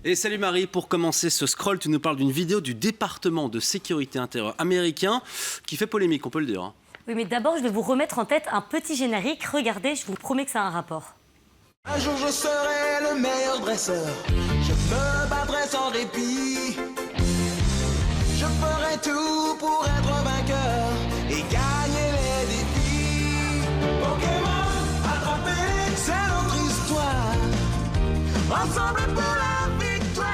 Et salut Marie, pour commencer ce scroll, tu nous parles d'une vidéo du département de sécurité intérieure américain qui fait polémique, on peut le dire. Oui, mais d'abord, je vais vous remettre en tête un petit générique. Regardez, je vous promets que ça a un rapport. Un jour je serai le meilleur dresseur, je me battrai sans répit. Je ferai tout pour être vainqueur et gagner les défis. Pokémon, attrapez, c'est notre histoire. Ensemble pour la victoire.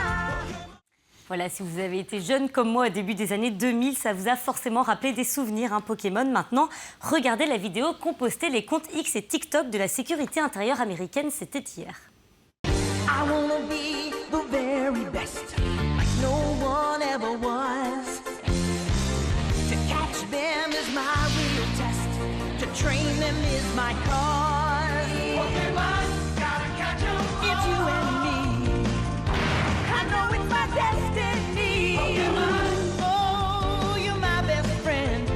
Voilà, si vous avez été jeune comme moi au début des années 2000, ça vous a forcément rappelé des souvenirs, Pokémon. Maintenant, regardez la vidéo qu'ont posté les comptes X et TikTok de la sécurité intérieure américaine, c'était hier. I wanna be the very best, like no one ever was. To catch them is my real test, to train them is my cause. Pokemon, gotta catch 'em all. It's you and me, I know it's my destiny. Pokemon, oh, you're my best friend.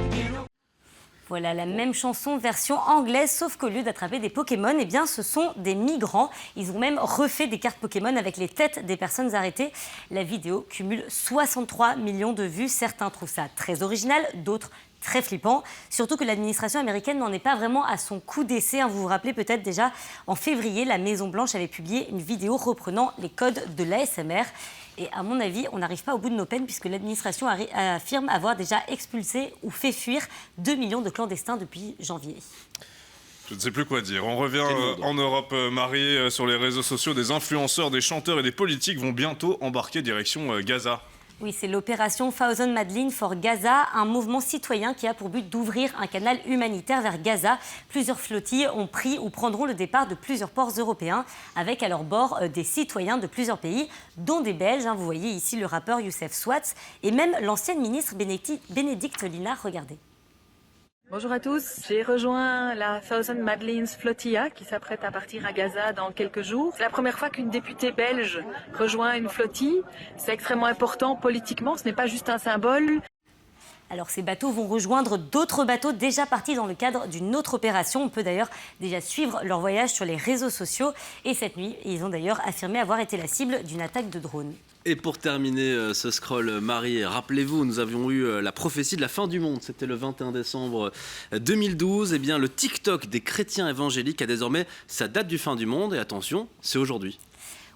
Voilà la même chanson version anglaise, sauf qu'au lieu d'attraper des Pokémon, eh bien, ce sont des migrants. Ils ont même refait des cartes Pokémon avec les têtes des personnes arrêtées. La vidéo cumule 63 millions de vues. Certains trouvent ça très original, d'autres très flippant. Surtout que l'administration américaine n'en est pas vraiment à son coup d'essai. Vous vous rappelez peut-être déjà, en février, la Maison-Blanche avait publié une vidéo reprenant les codes de l'ASMR. Et à mon avis, on n'arrive pas au bout de nos peines puisque l'administration affirme avoir déjà expulsé ou fait fuir 2 millions de clandestins depuis janvier. Je ne sais plus quoi dire. On revient en Europe, Marie, sur les réseaux sociaux. Des influenceurs, des chanteurs et des politiques vont bientôt embarquer direction Gaza. Oui, c'est l'opération Thousand Madlin for Gaza, un mouvement citoyen qui a pour but d'ouvrir un canal humanitaire vers Gaza. Plusieurs flottilles ont pris ou prendront le départ de plusieurs ports européens, avec à leur bord des citoyens de plusieurs pays, dont des Belges. Vous voyez ici le rappeur Youssef Swatz et même l'ancienne ministre Bénédicte Linard. Regardez. Bonjour à tous, j'ai rejoint la Thousand Madlins Flotilla qui s'apprête à partir à Gaza dans quelques jours. C'est la première fois qu'une députée belge rejoint une flottille. C'est extrêmement important politiquement, ce n'est pas juste un symbole. Alors ces bateaux vont rejoindre d'autres bateaux déjà partis dans le cadre d'une autre opération. On peut d'ailleurs déjà suivre leur voyage sur les réseaux sociaux. Et cette nuit, ils ont d'ailleurs affirmé avoir été la cible d'une attaque de drone. Et pour terminer ce scroll, Marie, rappelez-vous, nous avions eu la prophétie de la fin du monde. C'était le 21 décembre 2012. Eh bien, le TikTok des chrétiens évangéliques a désormais sa date du fin du monde. Et attention, c'est aujourd'hui.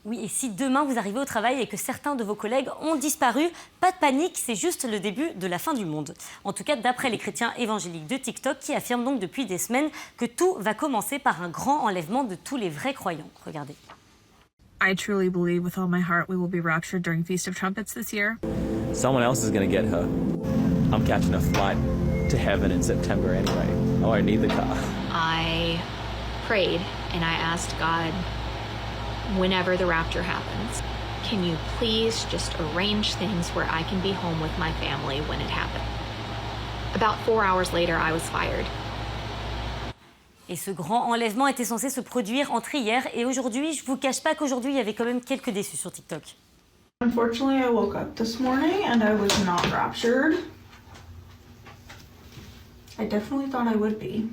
Oui, et si demain vous arrivez au travail et que certains de vos collègues ont disparu, pas de panique, c'est juste le début de la fin du monde. En tout cas, d'après les chrétiens évangéliques de TikTok qui affirment donc depuis des semaines que tout va commencer par un grand enlèvement de tous les vrais croyants. Regardez. I truly believe with all my heart we will be raptured during Feast of Trumpets this year. Someone else is going to get her. I'm catching a flight to heaven in September anyway. Oh, I need the car. I prayed and I asked God, whenever the rapture happens, can you please just arrange things where I can be home with my family when it happens? About 4 hours later, I was fired. Et ce grand enlèvement était censé se produire entre hier et aujourd'hui. Je vous cache pas qu'aujourd'hui, il y avait quand même quelques déçus sur TikTok. Unfortunately, I woke up this morning and I was not raptured. I definitely thought I would be.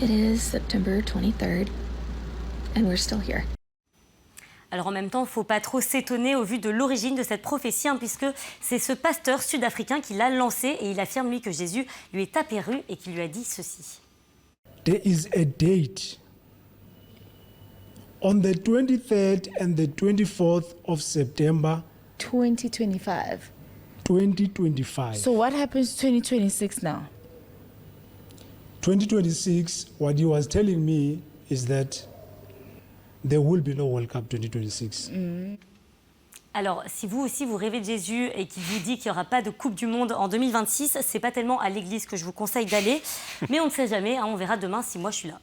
It is September 23rd, and we're still here. Alors en même temps, il ne faut pas trop s'étonner au vu de l'origine de cette prophétie, puisque c'est ce pasteur sud-africain qui l'a lancé et il affirme lui que Jésus lui est apparu et qu'il lui a dit ceci. There is a date on the 23rd and the 24th of September 2025. 2025. So what happens to 2026 now? 2026, what he was telling me is that there will be no World Cup 2026. Alors, si vous aussi vous rêvez de Jésus et qu'il vous dit qu'il n'y aura pas de Coupe du Monde en 2026, c'est pas tellement à l'église que je vous conseille d'aller, mais on ne sait jamais, on verra demain si moi je suis là.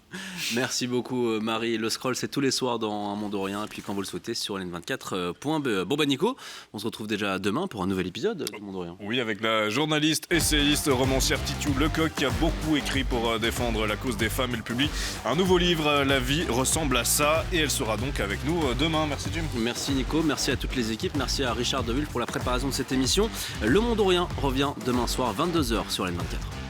Merci beaucoup Marie. Le scroll, c'est tous les soirs dans Un Monde Orient et puis quand vous le souhaitez sur ln24.be. Bon bah Nico, on se retrouve déjà demain pour un nouvel épisode du Monde Orient. Oui, avec la journaliste, essayiste, romancière Titiou Lecoq qui a beaucoup écrit pour défendre la cause des femmes. Elle publie un nouveau livre, La vie ressemble à ça, et elle sera donc avec nous demain. Merci Jim. Merci Nico, merci à toutes les équipes. Merci à Richard Deville pour la préparation de cette émission. Le Monde Orient revient demain soir 22h sur LN24.